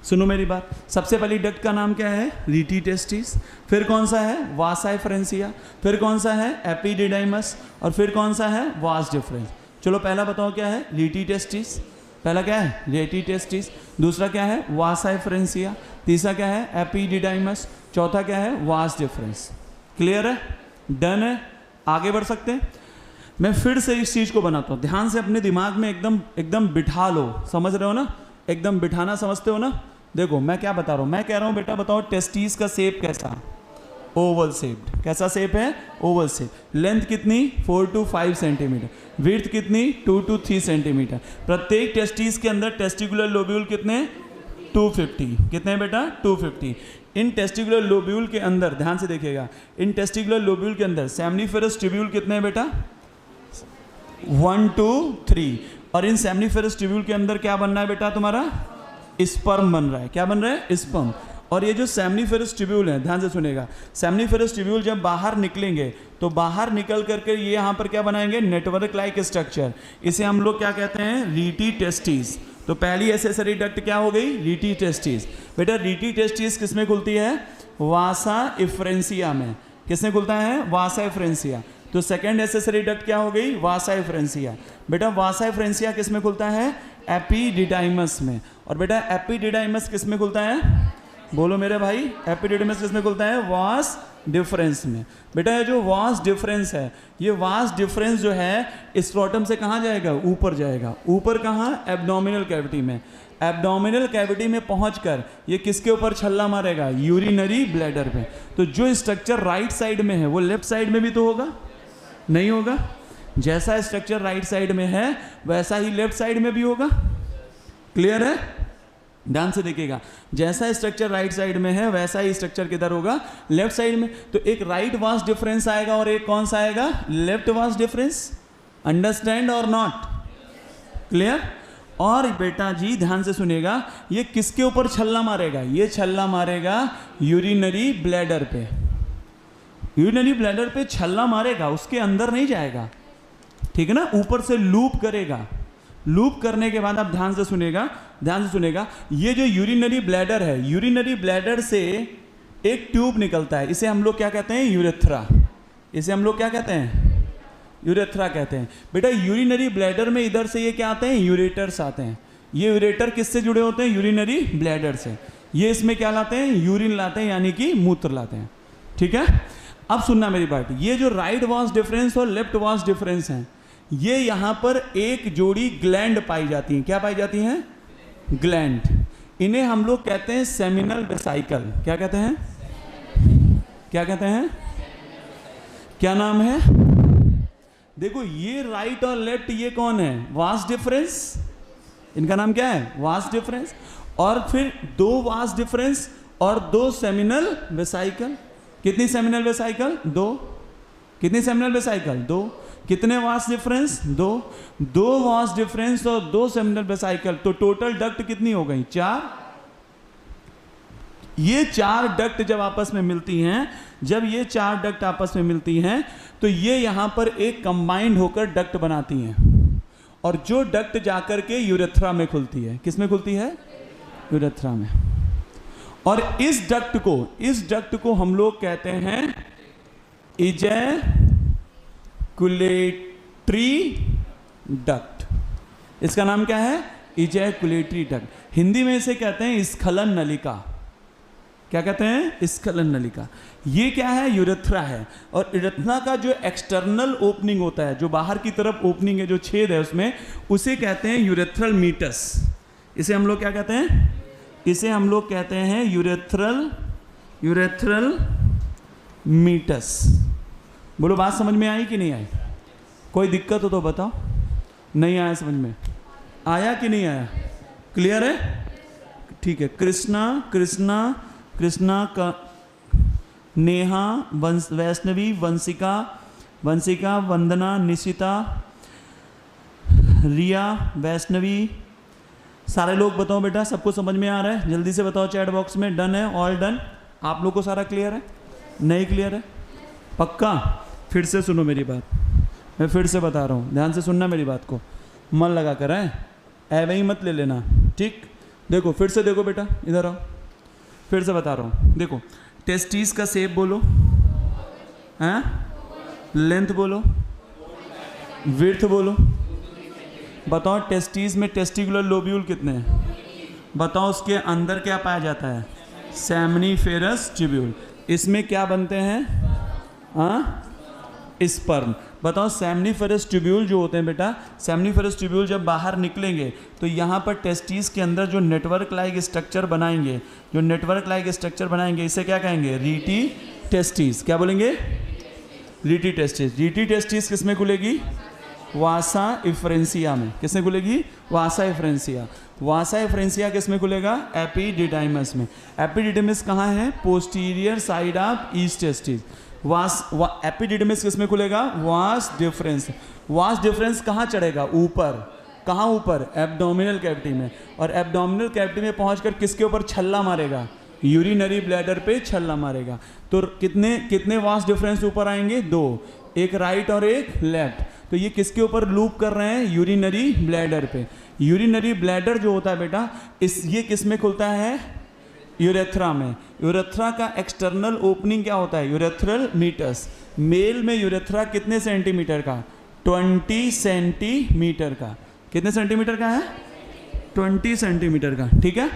सुनो मेरी बात। सबसे पहली डक्ट का नाम क्या है? Rete testis. फिर कौन सा है? वासा एफ्रेंसिया। फिर कौन सा है? एपिडिडाइमस। और फिर कौन सा है? Vas deferens. चलो पहला बताओ क्या है? Rete testis. पहला क्या है? Rete testis. दूसरा क्या है? वासा एफ्रेंसिया। तीसरा क्या है? एपिडिडाइमस। चौथा क्या है? Vas deferens. क्लियर है? डन है? आगे बढ़ सकते हैं? मैं फिर से इस चीज़ को बनाता हूँ, ध्यान से अपने दिमाग में एकदम एकदम बिठा लो, समझ रहे हो ना, एकदम बिठाना समझते हो ना। देखो मैं क्या बता रहा हूँ, मैं कह रहा हूँ बेटा बताओ टेस्टीज का शेप कैसा, ओवल शेप्ड। कैसा शेप है, ओवल शेप। लेंथ कितनी 4 to 5 सेंटीमीटर, विड्थ कितनी 2 to 3 सेंटीमीटर। प्रत्येक टेस्टीज के अंदर टेस्टिकुलर लोब्यूल कितने 250, कितने बेटा 250। इन टेस्टिकुलर लोब्यूल के अंदर ध्यान से देखिएगा, इन टेस्टिकुलर लोब्यूल के अंदर सेमनीफेरस ट्यूब्यूल कितने हैं बेटा 1 to 3। और इन सेमनीफेरस ट्यूब्यूल के अंदर क्या बनना है बेटा तुम्हारा, स्पर्म बन रहा है। क्या बन रहा है, स्पर्म। और ये जो सेमनीफेरस ट्यूब्यूल है, ध्यान से सुनेगा, सेमनीफेरस ट्यूब्यूल जब बाहर निकलेंगे तो बाहर निकल करके ये यहाँ पर क्या बनाएंगे, नेटवर्क लाइक स्ट्रक्चर। इसे हम लोग क्या कहते हैं, रीटी टेस्टिस। तो पहली एसेसरी डक्ट क्या हो गई, रीटी टेस्टिस। बेटा रीटी टेस्टिस किसमें खुलती है, वासा इफ्रेंसिया में। किसमें खुलता है, वासा इफ्रेंसिया। तो सेकेंड एसेसरी डक्ट क्या हो गई, वासा इफ्रेंसिया। बेटा वासा इफ्रेंसिया किसमें खुलता है, एपिडिडाइमस में। और बेटा एपिडिडाइमस किसमें खुलता है, बोलो मेरे भाई, एपिडिडाइमस किसमें खुलता है, वास डिफरेंस में। बेटा ये जो वास डिफरेंस है, ये वास डिफरेंस जो है स्क्रोटम से कहाँ जाएगा, ऊपर जाएगा। ऊपर कहाँ, एब्डोमिनल कैविटी में। एब्डोमिनल कैविटी में पहुंचकर ये किसके ऊपर छल्ला मारेगा, यूरिनरी ब्लैडर पे। तो जो स्ट्रक्चर राइट साइड में है वो लेफ्ट साइड में भी तो होगा, नहीं होगा। जैसा स्ट्रक्चर राइट साइड में है वैसा ही लेफ्ट साइड में भी होगा। क्लियर है, ध्यान से देखिएगा, जैसा स्ट्रक्चर राइट साइड में है वैसा ही स्ट्रक्चर किधर होगा, लेफ्ट साइड में। तो एक राइट वास डिफरेंस आएगा और एक कौन सा आएगा, लेफ्ट वास डिफरेंस। अंडरस्टैंड और नॉट, क्लियर। और बेटा जी ध्यान से सुनेगा, ये किसके ऊपर छल्ला मारेगा, ये छल्ला मारेगा यूरिनरी ब्लैडर पे। यूरिनरी ब्लैडर पे छल्ला मारेगा, उसके अंदर नहीं जाएगा, ठीक है ना, ऊपर से लूप करेगा। लूप करने के बाद आप ध्यान से सुनेगा, ध्यान से सुनेगा, ये जो यूरिनरी ब्लैडर है, यूरिनरी ब्लैडर से एक ट्यूब निकलता है, इसे हम लोग क्या कहते हैं, यूरेथ्रा। इसे हम लोग क्या कहते हैं, यूरेथ्रा कहते हैं। बेटा यूरिनरी ब्लैडर में इधर से ये क्या आते हैं, यूरेटर्स आते हैं। ये यूरेटर किससे जुड़े होते हैं, यूरिनरी ब्लैडर से। ये इसमें क्या लाते हैं, यूरिन लाते हैं, यानी कि मूत्र लाते हैं, ठीक है। अब सुनना मेरी बात, ये जो राइट वास डिफरेंस और लेफ्ट वास डिफरेंस है, ये यहाँ पर एक जोड़ी ग्लैंड पाई जाती हैं। क्या पाई जाती हैं, ग्लैंड। इन्हें हम लोग कहते हैं सेमिनल वेसाइकल। क्या कहते हैं, क्या कहते हैं, क्या नाम है, देखो ये राइट और लेफ्ट, ये कौन है, वास डिफरेंस। इनका नाम क्या है, वास डिफरेंस। और फिर 2 वास डिफरेंस और 2 सेमिनल वेसाइकल। कितनी सेमिनल वेसाइकल, 2। कितनी सेमिनल वेसाइकल, 2। कितने वास डिफरेंस, 2 वास डिफरेंस और 2 सेमिनल वेसाइकल। तो टोटल डक्ट कितनी हो गई, 4। ये 4 डक्ट जब आपस में मिलती हैं, जब ये 4 डक्ट आपस में मिलती हैं तो ये यहां पर एक कंबाइंड होकर डक्ट बनाती हैं। और जो डक्ट जाकर के यूरेथ्रा में खुलती है, किस में खुलती है, यूरेथ्रा में। और इस डक्ट को हम लोग कहते हैं इजैकुलेटरी डक्ट। इसका नाम क्या है, इजैकुलेटरी डक्ट। हिंदी में इसे कहते हैं स्खलन नलिका। क्या कहते हैं, स्खलन नलिका। ये क्या है, यूरेथ्रा है। और यूरेथ्रा का जो एक्सटर्नल ओपनिंग होता है, जो बाहर की तरफ ओपनिंग है, जो छेद है उसमें, उसे कहते हैं यूरेथ्रल मीटस। इसे हम लोग क्या कहते हैं, इसे हम लोग कहते हैं यूरेथ्रल मीटस। बोलो बात समझ में आई कि नहीं आई, कोई दिक्कत हो तो बताओ। नहीं आया समझ में, आया कि नहीं आया, क्लियर है, ठीक है। कृष्णा का नेहा, वैष्णवी, वंशिका, वंदना, निशिता, रिया, वैष्णवी, सारे लोग बताओ बेटा, सबको समझ में आ रहा है, जल्दी से बताओ चैट बॉक्स में। डन है, ऑल डन। आप लोग को सारा क्लियर है, नहीं क्लियर है, पक्का। फिर से सुनो मेरी बात, मैं फिर से बता रहा हूँ, ध्यान से सुनना मेरी बात को, मन लगा कर है, ऐवे ही मत ले लेना, ठीक। देखो फिर से देखो बेटा, इधर आओ, फिर से बता रहा हूँ। देखो टेस्टिस का शेप बोलो, हैं, लेंथ बोलो, विड्थ बोलो। बताओ टेस्टिस में टेस्टिकुलर लोब्यूल कितने हैं, बताओ। उसके अंदर क्या पाया जाता है, सेमनीफेरस ट्यूब्यूल। इसमें क्या बनते हैं, हाँ, स्पर्म। बताओ सेमनीफेरस ट्यूब्यूल जो होते हैं बेटा, सेमनीफेरस ट्यूब्यूल जब बाहर निकलेंगे तो यहाँ पर टेस्टिस के अंदर जो नेटवर्क लाइक स्ट्रक्चर बनाएंगे, जो नेटवर्क लाइक स्ट्रक्चर बनाएंगे, इसे क्या कहेंगे? Rete testis. क्या बोलेंगे? Rete testis. रीटी टेस्टिस किस में खुलेगी? वासा इफ्रेंसिया में। किस में खुलेगी? वासा इफ्रेंसिया। वासा इफ्रेंसिया किस में खुलेगा? एपिडिडाइमस में। एपिडिडाइमस कहाँ है? Posterior side of east testis. Epididymis किस में खुलेगा? Vas deferens. वास डिफरेंस कहाँ चढ़ेगा? ऊपर। कहाँ ऊपर? एब्डोमिनल कैविटी में। और एब्डोमिनल कैविटी में पहुंचकर किसके ऊपर छल्ला मारेगा? यूरिनरी ब्लैडर पे छल्ला मारेगा। तो कितने वास डिफरेंस ऊपर आएंगे? 2, एक राइट और एक लेफ्ट। तो ये किसके ऊपर लूप कर रहे हैं? यूरिनरी ब्लैडर पे। यूरिनरी ब्लैडर जो होता है बेटा, ये किस में खुलता है? यूरेथ्रा में। यूरेथ्रा का एक्सटर्नल ओपनिंग क्या होता है? Urethral meatus. मेल में यूरेथ्रा कितने सेंटीमीटर का? 20 सेंटीमीटर का। कितने सेंटीमीटर का है? 20 सेंटीमीटर का। ठीक है,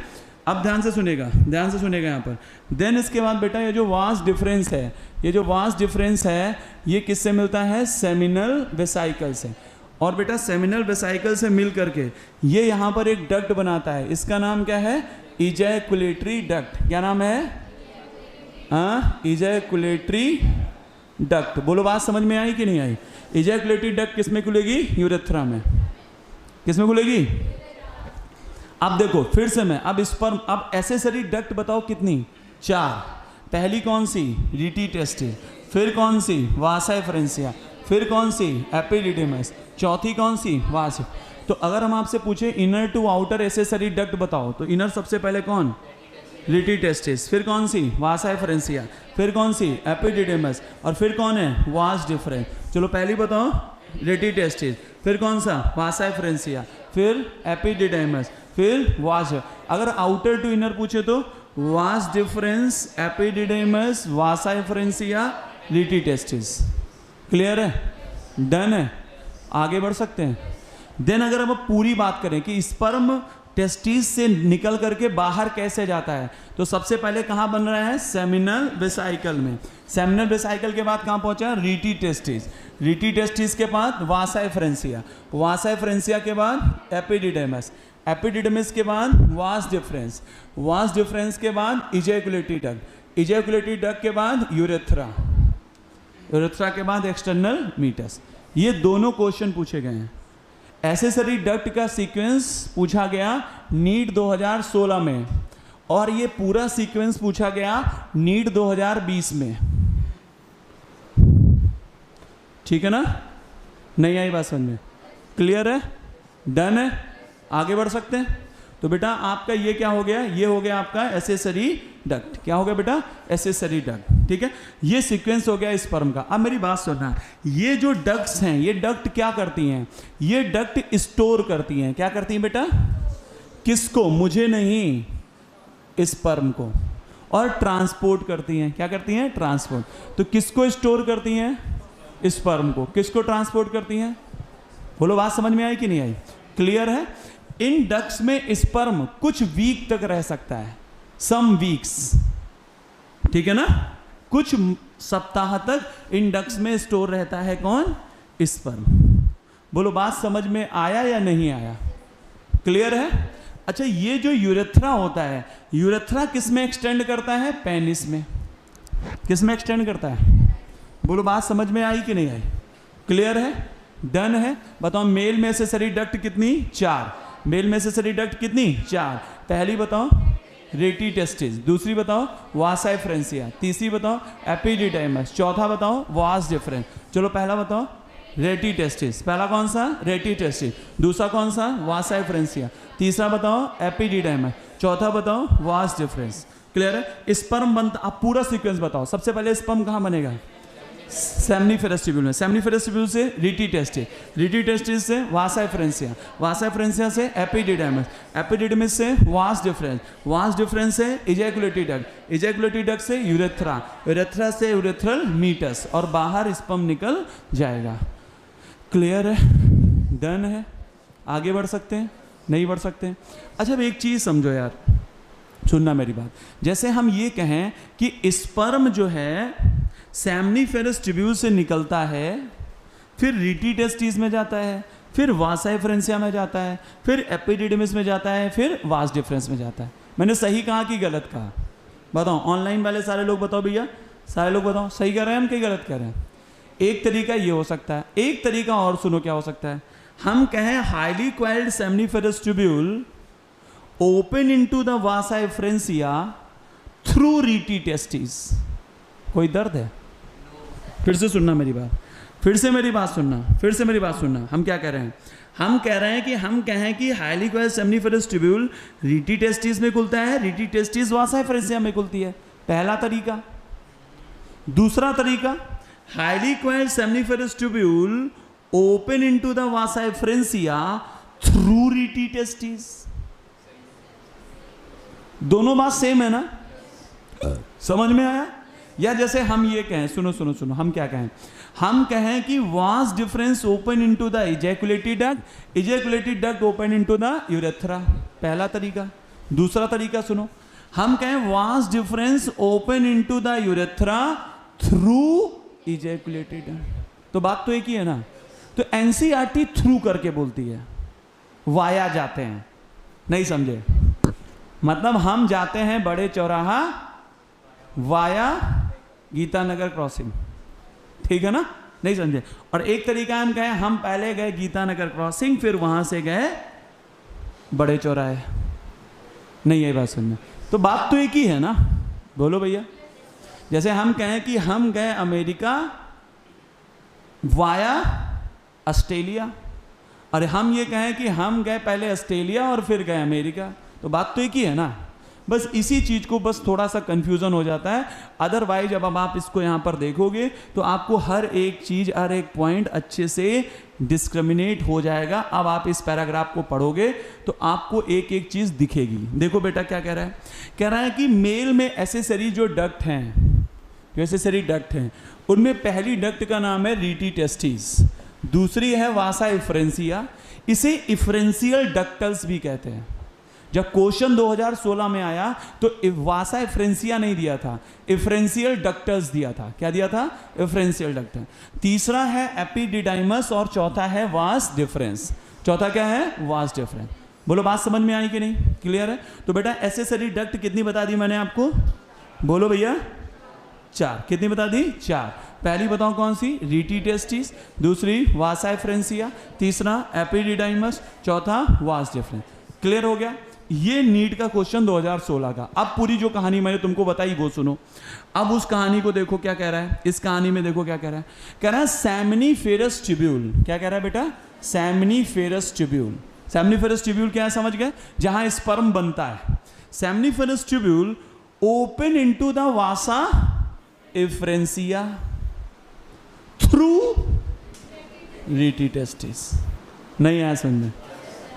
अब ध्यान से सुनेगा, ध्यान से सुनेगा यहाँ पर। देन इसके बाद बेटा ये जो वास डिफरेंस है, ये जो वास डिफरेंस है, ये किससे मिलता है? सेमिनल वेसाइकल से। और बेटा सेमिनल वेसाइकल से मिल करके ये यहाँ पर एक डक्ट बनाता है। इसका नाम क्या है? Ejaculatory duct. क्या नाम है? Ejaculatory duct. बोलो बात समझ में आई कि नहीं आई? इजैकुलेटरी डक्ट किस में खुलेगी? यूरेथ्रा में। किस में खुलेगी? अब देखो फिर से मैं अब स्पर्म, अब एसेसरी डक्ट बताओ कितनी? 4। पहली कौन सी? Rete testis. फिर कौन सी? वासा इफ्रेंसिया। फिर कौन सी? एपिडिडाइमस। चौथी कौन सी? वास। तो अगर हम आपसे पूछे inner to outer accessory duct बताओ, तो इनर सबसे पहले कौन? Rete testis. फिर कौन सी? वासा इफ्रेंसिया। फिर कौन सी? एपिडिडाइमस। और फिर कौन है? Vas deferens. चलो पहली बताओ, रीटी टेस्टिस। फिर कौन सा? वासा इफ्रेंसिया। फिर एपिडिडाइमस। फिर वास। अगर आउटर टू इनर पूछे तो वास डिफरेंस, एपिडिडाइमस, वासा इफ्रेंसिया, रीटी टेस्टिस। क्लियर है? डन है? आगे बढ़ सकते हैं। देन अगर हम पूरी बात करें कि स्पर्म टेस्टिस से निकल करके बाहर कैसे जाता है, तो सबसे पहले कहाँ बन रहा है? सेमिनल वेसाइकल में। सेमिनल वेसाइकल के बाद कहाँ पहुंचा? Rete testis. रीटी टेस्टिस के बाद वासा इफ्रेंसिया। वासा इफ्रेंसिया के बाद एपिडिडाइमस। एपिडिडाइमस के बाद वास डिफरेंस। वास डिफरेंस के बाद इजैकुलेटरी डक्ट। इजैकुलेटरी डक्ट के बाद यूरेथ्रा। यूरेथ्रा के बाद एक्सटर्नल मीटस। ये दोनों क्वेश्चन पूछे गए हैं। एसेसरी डक्ट का सीक्वेंस पूछा गया नीट 2016 में, और ये पूरा सीक्वेंस पूछा गया नीट 2020 में। ठीक है ना? नहीं आई बात समझ में? क्लियर है? डन है? आगे बढ़ सकते हैं। तो बेटा आपका ये क्या हो गया? ये हो गया आपका एसेसरी डक्ट। क्या हो गया बेटा? Accessory duct. ठीक है, ये सीक्वेंस हो गया स्पर्म का। अब मेरी बात सुनना, ये जो डक्ट्स हैं, ये डक्ट क्या करती हैं? ये डक्ट स्टोर करती हैं। क्या करती हैं बेटा? किसको? मुझे नहीं, स्पर्म को। और ट्रांसपोर्ट करती हैं। क्या करती हैं? ट्रांसपोर्ट। तो किसको स्टोर करती हैं? स्पर्म को। किसको ट्रांसपोर्ट करती हैं? बोलो बात समझ में आई कि नहीं आई? क्लियर है? इन डक्ट्स में स्पर्म कुछ वीक तक रह सकता है, सम वीक्स। ठीक है ना? कुछ सप्ताह तक इन डक्ट्स में स्टोर रहता है कौन? स्पर्म। बोलो बात समझ में आया या नहीं आया? क्लियर है? अच्छा, ये जो यूरेथ्रा होता है, यूरेथ्रा किस में एक्सटेंड करता है? पेनिस में। किस में एक्सटेंड करता है? बोलो बात समझ में आई कि नहीं आई? क्लियर है? डन है? बताओ मेल में एसेसरी डक्ट कितनी? 4। मेल में एसेसरी डक्ट कितनी? 4। पहली बताओ रीटी टेस्टिस, दूसरी बताओ वासा इफ्रेंसिया, तीसरी बताओ एपिडिडाइमस, चौथा बताओ वास डिफरेंस। चलो पहला बताओ रेटी टेस्टिस। पहला कौन सा? रेटी टेस्टिस। दूसरा कौन सा? वासा इफ्रेंसिया। तीसरा बताओ एपिडिडाइमस। चौथा बताओ वास डिफरेंस। क्लियर है? स्पर्म बनता, आप पूरा सीक्वेंस बताओ। सबसे पहले स्पर्म कहाँ बनेगा? सेमनीफेरस ट्यूब्यूल में। सेमनीफेरस ट्यूब्यूल से रीटी टेस्टिस, रीटी टेस्टिस से वासा इफ्रेंसिया, वासा इफ्रेंसिया से एपिडिडाइमस, एपिडिडाइमस से वास डिफरेंस, वास डिफरेंस से इजैकुलेटरी डक्ट, इजैकुलेटरी डक्ट से यूरेथ्रा, यूरेथ्रा से यूरेथ्रल मीटस, और बाहर स्पर्म निकल जाएगा। क्लियर है? डन है? आगे बढ़ सकते हैं? नहीं बढ़ सकते हैं? अच्छा अब एक चीज़ समझो यार, सुनना मेरी बात। जैसे हम ये कहें कि स्पर्म जो है सेमनीफेरस ट्यूब्यूल से निकलता है, फिर रीटी टेस्टिस में जाता है, फिर वासा एफरेंसिया में जाता है, फिर एपिडिडिमिस में जाता है, फिर वास डिफरेंस में जाता है। मैंने सही कहा कि गलत कहा? बताओ, ऑनलाइन वाले सारे लोग बताओ भैया, सारे लोग बताओ, सही कर रहे हैं हम कि गलत कर रहे हैं? एक तरीका ये हो सकता है, एक तरीका और सुनो क्या हो सकता है। हम कहें highly coiled seminiferous tubule open into the Vasa एफरेंसिया through rete testis. कोई दर्द है? फिर से सुनना मेरी बात, फिर से मेरी बात सुनना, फिर से मेरी बात सुनना। हम क्या कह रहे हैं? हम कह रहे हैं कि हम कहें कि highly coiled seminiferous tubule rete testis में खुलता है, रीटी टेस्टिस वासा एफरेंसिया में खुलती है। पहला तरीका। दूसरा तरीका, highly coiled seminiferous tubule open into the Vasa एफरेंसिया through rete testis. दोनों बात सेम है ना? समझ में आया? या जैसे हम ये कहें, सुनो सुनो सुनो, हम क्या कहें? हम कहें कि vas deferens open into the ejaculated duct, ejaculated duct open into the urethra. पहला तरीका। दूसरा तरीका सुनो, हम कहें vas deferens open into the urethra through ejaculated duct. तो बात तो एक ही है ना? तो एनसीईआरटी थ्रू करके बोलती है, वाया जाते हैं। नहीं समझे? मतलब हम जाते हैं बड़े चौराहा वाया गीतानगर क्रॉसिंग, ठीक है ना? नहीं समझे? और एक तरीका हम कहें हम पहले गए गीतानगर क्रॉसिंग, फिर वहां से गए बड़े चौराहे। नहीं यही बात सुनना। तो बात तो एक ही है ना? बोलो भैया। जैसे हम कहें कि हम गए अमेरिका वाया ऑस्ट्रेलिया, और हम ये कहें कि हम गए पहले ऑस्ट्रेलिया और फिर गए अमेरिका, तो बात तो एक ही है ना? बस इसी चीज को बस थोड़ा सा कंफ्यूजन हो जाता है। अदरवाइज जब अब आप इसको यहाँ पर देखोगे तो आपको हर एक चीज, हर एक पॉइंट अच्छे से डिस्क्रिमिनेट हो जाएगा। अब आप इस पैराग्राफ को पढ़ोगे तो आपको एक एक चीज दिखेगी। देखो बेटा क्या कह रहा है? कह रहा है कि मेल में एसेसरी जो डक्ट हैं, जो एसेसरी डक्ट हैं, उनमें पहली डक्ट का नाम है रीटी टेस्टिस, दूसरी है वासा इफ्रेंसिया। इसे इफ्रेंशियल डक्टल्स भी कहते हैं। जब क्वेश्चन 2016 में आया तो वासा इफ्रेंसिया नहीं दिया था, इफ्रेंशियल डक्टल्स दिया था। क्या दिया था? इफ्रेंशियल डक्टल। तीसरा है एपिडिडाइमस और चौथा है वास डिफरेंस। चौथा क्या है? Vas deferens. बोलो बात समझ में आई कि नहीं? क्लियर है? तो बेटा एसेसरी डक्ट कितनी बता दी मैंने आपको? बोलो भैया। 4। कितनी बता दी? 4। पहली बताओ कौन सी? रीटी टेस्टिस, दूसरी वासा इफ्रेंसिया, तीसरा एपिडिडाइमस, चौथा वास डिफरेंस। क्लियर हो गया? ये नीट का क्वेश्चन 2016 का। अब पूरी जो कहानी मैंने तुमको बताई वो सुनो। अब उस कहानी को देखो क्या कह रहा है। इस कहानी में देखो क्या कह रहा है। कह रहा है सेमनीफेरस ट्यूब्यूल। क्या कह रहा है बेटा? Seminiferous tubule. सेमनीफेरस ट्यूब्यूल क्या है? समझ गए? जहां स्पर्म बनता है। Seminiferous tubule open into the Vasa efferentia through rete testis. नहीं आया समझ?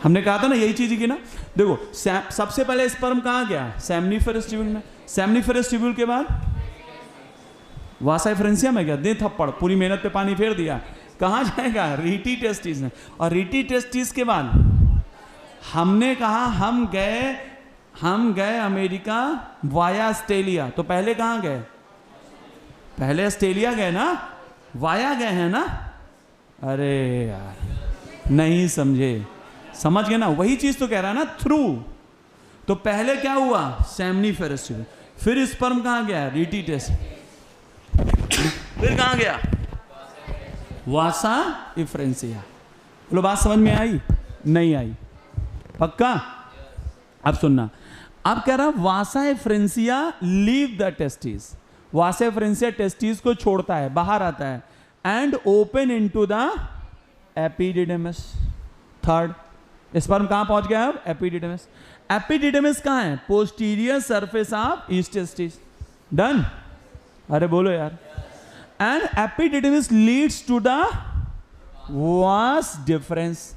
हमने कहा था ना यही चीज की ना। देखो सबसे पहले स्पर्म कहाँ गया? सेमनीफेरस ट्यूब्यूल में। सेमनीफेरस ट्यूब्यूल के बाद वासा इफ्रेंसिया में गया। दे थप्पड़, पूरी मेहनत पे पानी फेर दिया। कहाँ जाएगा? रीटी टेस्टिस में। और रीटी टेस्टिस के बाद हमने कहा हम गए अमेरिका वाया ऑस्ट्रेलिया। तो पहले कहाँ गए? पहले ऑस्ट्रेलिया गए ना, वाया गए हैं ना। अरे यार नहीं समझे? समझ गए ना? वही चीज तो कह रहा है ना, थ्रू। तो पहले क्या हुआ? Seminiferous tubule. फिर स्पर्म कहाँ गया? Rete testis. फिर कहाँ गया? Vasa efferentia. बोलो बात समझ में आई? नहीं आई? पक्का? अब सुनना। अब कह रहा vasa efferentia leave the testis. Vasa efferentia testis को छोड़ता है, बाहर आता है, and open into the epididymis. Third, sperm कहां पहुंच गया? अब एपिडिडमस। एपिडिडमस कहां है? Posterior surface of east testis. Done? अरे बोलो यार। And epididymis leads to the vas deferens.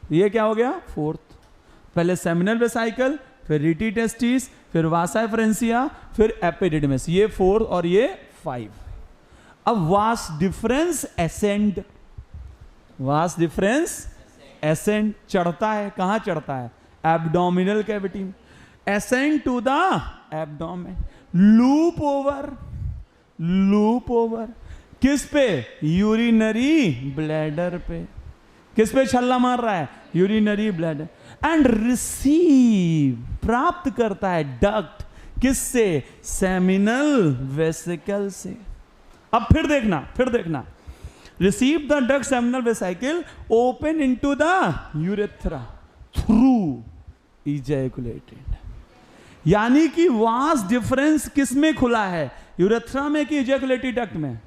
ये क्या हो गया? फोर्थ। पहले सेमिनल वेसाइकल, फिर रीटी टेस्टिस, फिर वासा इफ्रेंसिया, फिर एपिडिडमस। ये 4 और ये 5। अब vas deferens ascend. Vas deferens ascend चढ़ता है। कहां चढ़ता है? एब्डोमिनल कैविटी में। Ascend to the abdomen. Loop over किस पे? यूरिनरी ब्लैडर पे। किस पे छल्ला मार रहा है? Urinary bladder. एंड रिसीव, प्राप्त करता है डक्ट, किससे? सेमिनल वेसिकल से। अब फिर देखना, receive the duct seminal vesicle open into the urethra through ejaculated. यानी कि वास्ट डिफरेंस किस में खुला है? यूरेथ्रा में कि इजैकुलेटरी डक्ट में?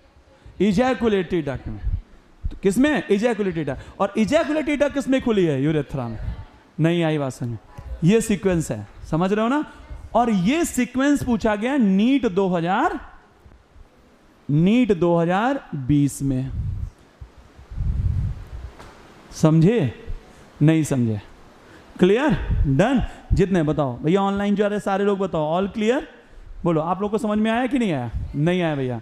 इजैकुलेटरी डक्ट में। तो किस में? Ejaculatory duct. और इजैकुलेटरी डक्ट किस में खुली है? यूरेथ्रा में। नहीं आई बात समझ? ये सीक्वेंस है, समझ रहे हो ना? और ये सीक्वेंस पूछा गया नीट 2020 में। समझे? नहीं समझे? क्लियर? डन? जितने बताओ भैया, ऑनलाइन जो आ रहे सारे लोग बताओ, ऑल क्लियर? बोलो, आप लोग को समझ में आया कि नहीं आया? नहीं आया भैया।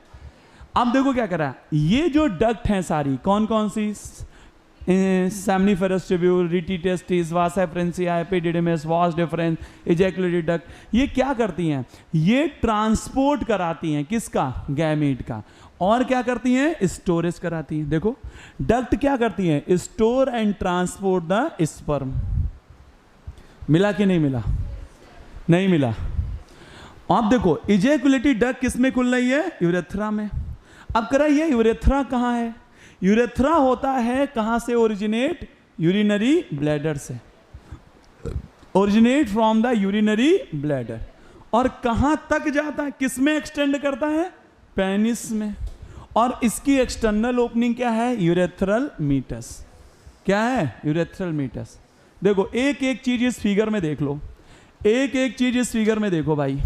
अब देखो क्या करा, ये जो डक्ट हैं सारी, कौन कौन सी? Seminiferous tubule, rete testis, vasa efferentia, epididymis, vas deferens, ejaculatory duct, ये क्या करती हैं? ये ट्रांसपोर्ट कराती हैं किसका? गैमीट का। और क्या करती हैं? स्टोरेज कराती हैं। देखो डक्ट क्या करती हैं? Store and transport the sperm. मिला कि नहीं मिला? नहीं मिला। अब देखो इजैकुलेटरी डक्ट किस में खुल रही है? यूरेथ्रा में। अब करा, ये यूरेथ्रा कहाँ है? यूरेथ्रा होता है कहां से ओरिजिनेट? यूरिनरी ब्लैडर से। Originate from the urinary bladder. और कहां तक जाता है? किस में एक्सटेंड करता है? पेनिस में। और इसकी एक्सटर्नल ओपनिंग क्या है? Urethral meatus. क्या है? Urethral meatus. देखो एक एक चीज इस फिगर में देख लो, एक एक चीज इस फिगर में देखो भाई।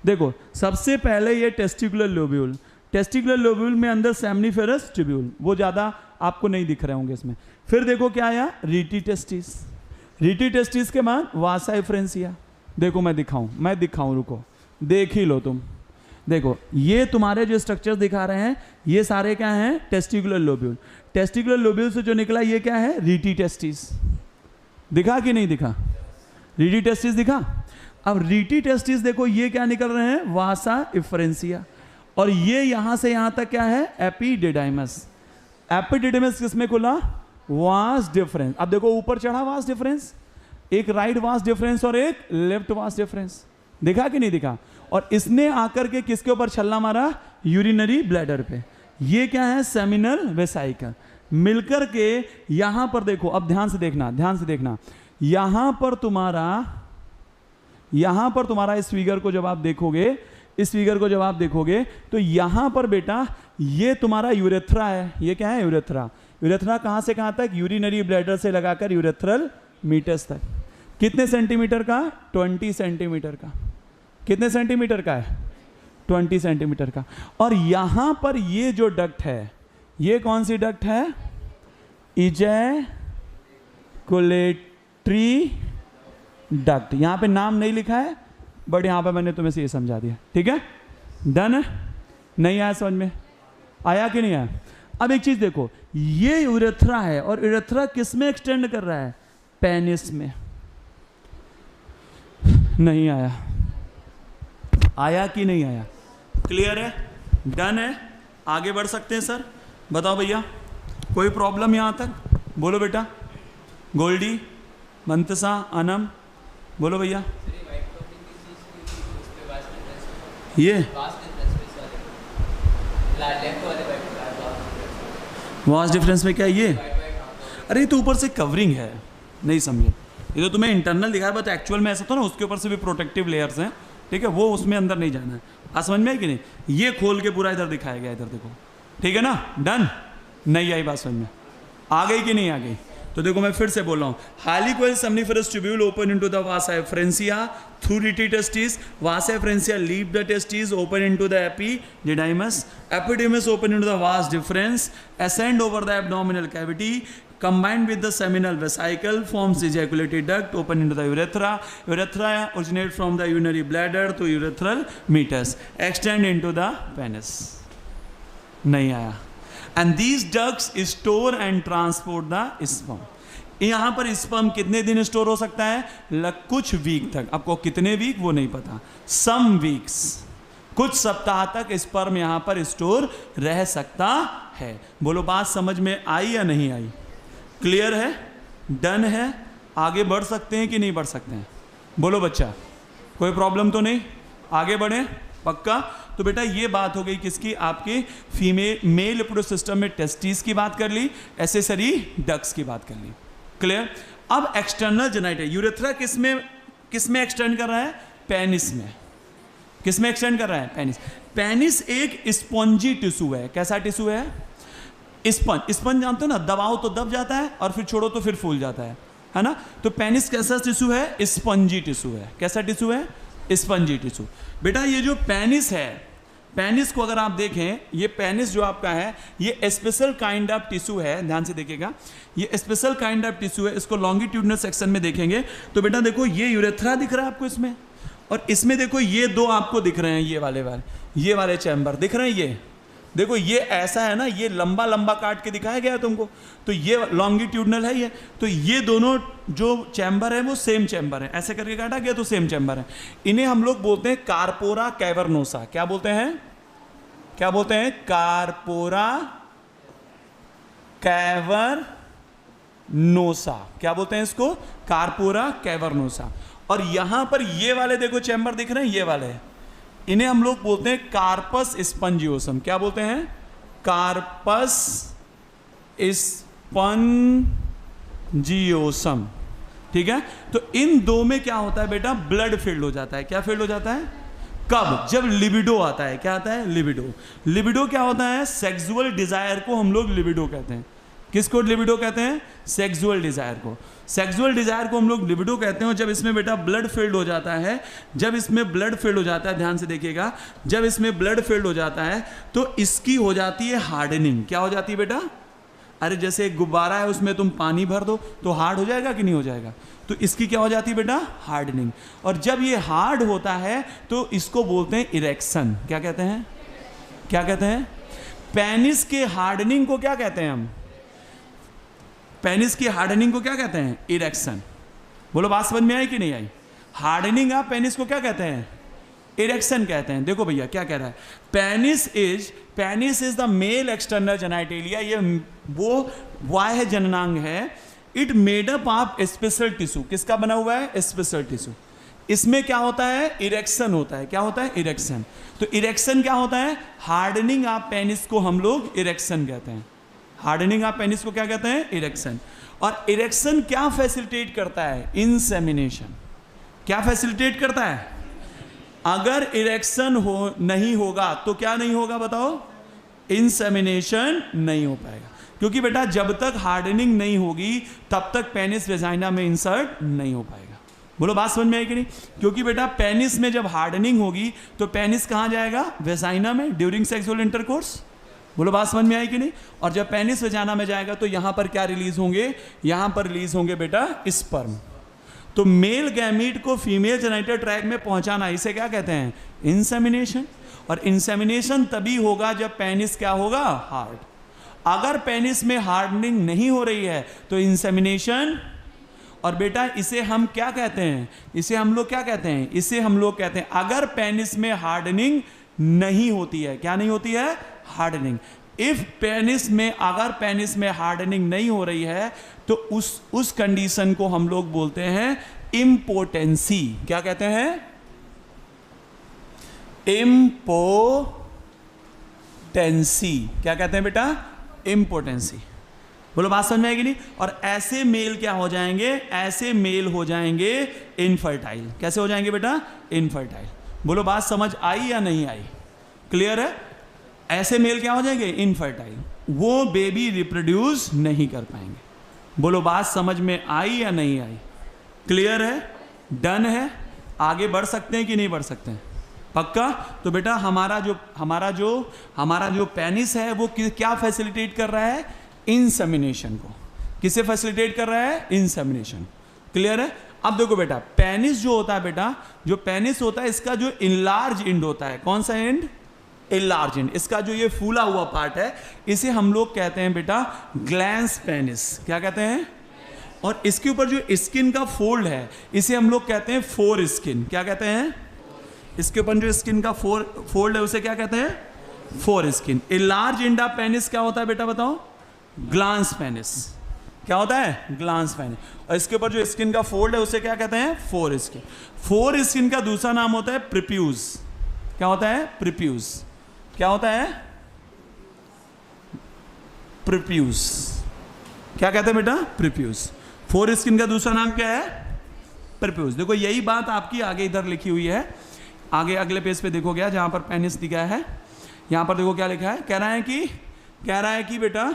देखो सबसे पहले ये टेस्टिकुलर लोब्यूल, टेस्टिकुलर लोब्यूल में अंदर सेमनीफेरस ट्यूब्यूल, वो ज़्यादा आपको नहीं दिख रहे होंगे इसमें। फिर देखो क्या आया? Rete testis. रीटी टेस्टिस के बाद वासा एफ्रेंसिया। देखो मैं दिखाऊं, रुको, देख ही लो तुम। देखो ये तुम्हारे जो स्ट्रक्चर्स दिखा रहे हैं ये सारे क्या हैं? Testicular lobule. टेस्टिकुलर लोब्यूल से जो निकला ये क्या है? Rete testis. दिखा कि नहीं दिखा? रीटी टेस्टिस दिखा। अब रीटी टेस्टिस देखो ये क्या निकल रहे हैं? वासा एफ्रेंसिया। और ये यहां से यहां तक क्या है? एपिडिडाइमस। एपिडिडाइमस किसमें खुला? Vas deferens. अब देखो ऊपर चढ़ा वास डिफरेंस, एक राइट वास डिफरेंस और एक लेफ्ट वास डिफरेंस। दिखा कि नहीं दिखा? और इसने आकर के किसके ऊपर छल्ला मारा? यूरिनरी ब्लैडर पे। ये क्या है? Seminal vesicle. मिलकर के यहां पर देखो, अब ध्यान से देखना, यहां पर तुम्हारा इस फिगर को जब आप देखोगे, तो यहां पर बेटा ये तुम्हारा यूरेथ्रा है। ये क्या है? यूरेथ्रा। यूरेथ्रा कहां से कहां तक? यूरिनरी ब्लैडर से लगाकर यूरेथ्रल मीटस तक। कितने सेंटीमीटर का? 20 सेंटीमीटर का। कितने सेंटीमीटर का है? 20 सेंटीमीटर का। और यहां पर ये जो डक्ट है, ये कौन सी डक्ट है? Ejaculatory duct. यहां पे नाम नहीं लिखा है, बट यहां पे मैंने तुम्हें से ये समझा दिया। ठीक है? डन है? नहीं आया समझ में? आया कि नहीं आया? अब एक चीज देखो, ये यूरेथ्रा है और यूरेथ्रा किस में एक्सटेंड कर रहा है? पेनिस में। नहीं आया? आया कि नहीं आया? क्लियर है? डन है? आगे बढ़ सकते हैं सर? बताओ भैया, कोई प्रॉब्लम यहां तक? बोलो बेटा। गोल्डी, मंतसा, अनम, बोलो भैया। ये वास डिफरेंस में क्या है ये? अरे तो ऊपर से कवरिंग है, नहीं समझे? ये तो तुम्हें इंटरनल दिखा है, बट एक्चुअल में ऐसा तो ना उसके ऊपर से भी प्रोटेक्टिव लेयर्स हैं। ठीक है? वो उसमें अंदर नहीं जाना है। आ समझ में है कि नहीं? ये खोल के पूरा इधर दिखाया गया, इधर देखो। ठीक है ना? डन? नहीं आई बात समझ में? आ गई कि नहीं आ गई? तो देखो मैं फिर से बोल रहा हूँ, highly coil seminiferous tubule open into the vasa efferentia through rete testis, vasa efferentia leave the testis open into the epididymis, epididymis open into the vas deferens, ascend over the abdominal cavity, combined with the seminal vesicle, forms ejaculatory duct, open into the urethra. Urethra originate from the urinary bladder to urethral meatus, extend into the penis. नहीं आया? And these ducts store and transport the sperm. यहाँ पर sperm कितने दिन store हो सकता है? कुछ वीक तक। आपको कितने वीक वो नहीं पता, सम वीक्स। कुछ सप्ताह तक स्पर्म यहां पर स्टोर रह सकता है। बोलो बात समझ में आई या नहीं आई? क्लियर है? डन है? आगे बढ़ सकते हैं कि नहीं बढ़ सकते हैं? बोलो बच्चा, कोई प्रॉब्लम तो नहीं? आगे बढ़े? पक्का? तो बेटा ये बात हो गई किसकी? आपके फीमेल मेल रिप्रोडक्टिव सिस्टम में टेस्टिस की बात कर ली, एसेसरी डक्ट्स की बात कर ली। क्लियर? अब एक्सटर्नल जेनिटल यूरेथ्रा किसमें एक्सटेंड कर रहा है? पेनिस में। किसमें एक्सटेंड कर रहा है? पेनिस। पेनिस एक स्पॉन्जी टिश्यू है। कैसा टिश्यू है? स्पंज जानते हो ना, दबाओ तो दब जाता है और फिर छोड़ो तो फिर फूल जाता है ना? तो पेनिस कैसा टिश्यू है? स्पंजी टिश्यू है। कैसा टिश्यू है? Spongy tissue. बेटा ये जो पेनिस है, पेनिस को अगर आप देखें, ये पेनिस जो आपका है ये स्पेशल काइंड ऑफ टिश्यू है। ध्यान से देखिएगा, ये स्पेशल काइंड ऑफ टिश्यू है। इसको लॉन्गिट्यूडनल सेक्शन में देखेंगे तो बेटा देखो ये यूरेथ्रा दिख रहा है आपको इसमें, और इसमें देखो ये दो आपको दिख रहे हैं, ये वाले चैम्बर दिख रहे हैं। ये देखो ये ऐसा है ना, ये लंबा लंबा काट के दिखाया गया है तुमको, तो ये लॉन्गिट्यूडनल है ये। तो ये दोनों जो चैम्बर है वो सेम चैम्बर है, ऐसे करके काटा गया तो सेम चैम्बर है। इन्हें हम लोग बोलते हैं कार्पोरा कैवर्नोसा। क्या बोलते हैं? क्या बोलते हैं? Corpora cavernosa. क्या बोलते हैं इसको? Corpora cavernosa. और यहां पर ये वाले देखो चैम्बर दिख रहे हैं, ये वाले, इन्हें हम लोग बोलते हैं कार्पस स्पंजियोसम। क्या बोलते हैं? Corpus spongiosum. ठीक है? तो इन दो में क्या होता है बेटा? ब्लड फील्ड हो जाता है। क्या फील्ड हो जाता है? कब? जब लिबिडो आता है। क्या आता है? लिबिडो। लिबिडो क्या होता है? सेक्सुअल डिजायर को हम लोग लिबिडो कहते हैं। किसको लिबिडो कहते हैं? सेक्सुअल डिजायर को। सेक्सुअल डिजायर को हम लोग लिबिडो कहते हैं। और जब इसमें बेटा ब्लड फील्ड हो जाता है, जब इसमें ब्लड फील्ड हो जाता है, ध्यान से देखिएगा, जब इसमें ब्लड फील्ड हो जाता है तो इसकी हो जाती है हार्डनिंग। क्या हो जाती है बेटा? अरे जैसे एक गुब्बारा है उसमें तुम पानी भर दो तो हार्ड हो जाएगा कि नहीं हो जाएगा? तो इसकी क्या हो जाती है बेटा? हार्डनिंग। और जब ये हार्ड होता है तो इसको बोलते हैं इरेक्शन। क्या कहते हैं? क्या कहते हैं? पेनिस के हार्डनिंग को क्या कहते हैं हम? पेनिस की हार्डनिंग को क्या कहते हैं? इरेक्शन। बोलो बात समझ में आई कि नहीं आई? हार्डनिंग आप पेनिस को क्या कहते हैं? इरेक्शन कहते हैं। देखो भैया क्या कह रहा है, penis is the male external genitalia. ये वो बाह्य जननांग है। It made up of special tissue. किसका बना हुआ है? Special tissue. इसमें क्या होता है? इरेक्शन होता है। क्या होता है? इरेक्शन। तो इरेक्शन क्या होता है? हार्डनिंग ऑफ पेनिस को हम लोग इरेक्शन कहते हैं। हार्डनिंग ऑफ पेनिस को क्या कहते हैं? इरेक्शन। और इरेक्शन क्या फैसिलिटेट करता है? इंसेमिनेशन। क्या फैसिलिटेट करता है? अगर इरेक्शन नहीं होगा तो क्या नहीं होगा बताओ? इंसेमिनेशन नहीं हो पाएगा। क्योंकि बेटा जब तक हार्डनिंग नहीं होगी तब तक पेनिस वेजाइना में इंसर्ट नहीं हो पाएगा। बोलो बात समझ में आई कि नहीं? क्योंकि बेटा पेनिस में जब हार्डनिंग होगी तो पेनिस कहाँ जाएगा? वेजाइना में, ड्यूरिंग सेक्सुअल इंटरकोर्स। बोलो बात समझ में आई कि नहीं? और जब पेनिस वेजाइना में जाएगा तो यहां पर क्या रिलीज होंगे? यहां पर रिलीज होंगे बेटा स्पर्म। तो मेल गैमीट को फीमेल जेनिटल ट्रैक्ट में पहुंचाना, इसे क्या कहते हैं? इंसेमिनेशन। और इंसेमिनेशन तभी होगा जब पेनिस क्या होगा? हार्ड। अगर पेनिस में हार्डनिंग नहीं हो रही है तो इंसेमिनेशन। और बेटा इसे हम क्या कहते हैं? इसे हम लोग क्या कहते हैं? इसे हम लोग कहते हैं अगर पेनिस में हार्डनिंग नहीं होती है। क्या नहीं होती है? हार्डनिंग। इफ पेनिस में, अगर पेनिस में हार्डनिंग नहीं हो रही है तो उस कंडीशन को हम लोग बोलते हैं इम्पोटेंसी। क्या कहते हैं? इम्पोटेंसी। क्या कहते हैं बेटा? इम्पोटेंसी। बोलो बात समझ में आएगी नहीं? और ऐसे मेल क्या हो जाएंगे? ऐसे मेल हो जाएंगे इनफर्टाइल। कैसे हो जाएंगे बेटा? इनफर्टाइल। बोलो बात समझ आई या नहीं आई? क्लियर है? ऐसे मेल क्या हो जाएंगे? इनफर्टाइल। वो बेबी रिप्रोड्यूस नहीं कर पाएंगे। बोलो बात समझ में आई या नहीं आई? क्लियर है? डन है? आगे बढ़ सकते हैं कि नहीं बढ़ सकते हैं? पक्का? तो बेटा हमारा जो पेनिस है वो क्या फैसिलिटेट कर रहा है? इंसेमिनेशन को। किसे फैसिलिटेट कर रहा है? इंसेमिनेशन। क्लियर है? अब देखो बेटा पेनिस जो होता है बेटा, जो पेनिस होता है इसका जो इनलार्ज एंड होता है, कौन सा एंड? Enlarge and. इसका जो ये फूला हुआ पार्ट है इसे हम लोग कहते हैं बेटा ग्लैंस पेनिस। क्या कहते हैं? और इसके ऊपर जो स्किन का फोल्ड है इसे हम लोग कहते हैं फोर स्किन। क्या कहते हैं? इसके ऊपर जो स्किन का फोल्ड है उसे क्या कहते हैं, four skin. A large end of penis क्या होता है बेटा बताओ, ग्लांस पेनिस। क्या होता है, ग्लांस पेनिस। और इसके ऊपर जो स्किन का फोल्ड है उसे क्या कहते हैं, फोर स्किन। फोर स्किन का दूसरा नाम होता है प्रीप्यूज। क्या होता है, प्रीप्यूज। क्या होता है, प्रीप्यूज। क्या कहते हैं बेटा, प्रीप्यूज। फोर स्किन का दूसरा नाम क्या है, प्रीप्यूज। देखो यही बात आपकी आगे इधर लिखी हुई है, आगे अगले पेज पे देखो गया जहां पर पेनिस दिखा है, यहां पर देखो क्या लिखा है, कह रहा है कि बेटा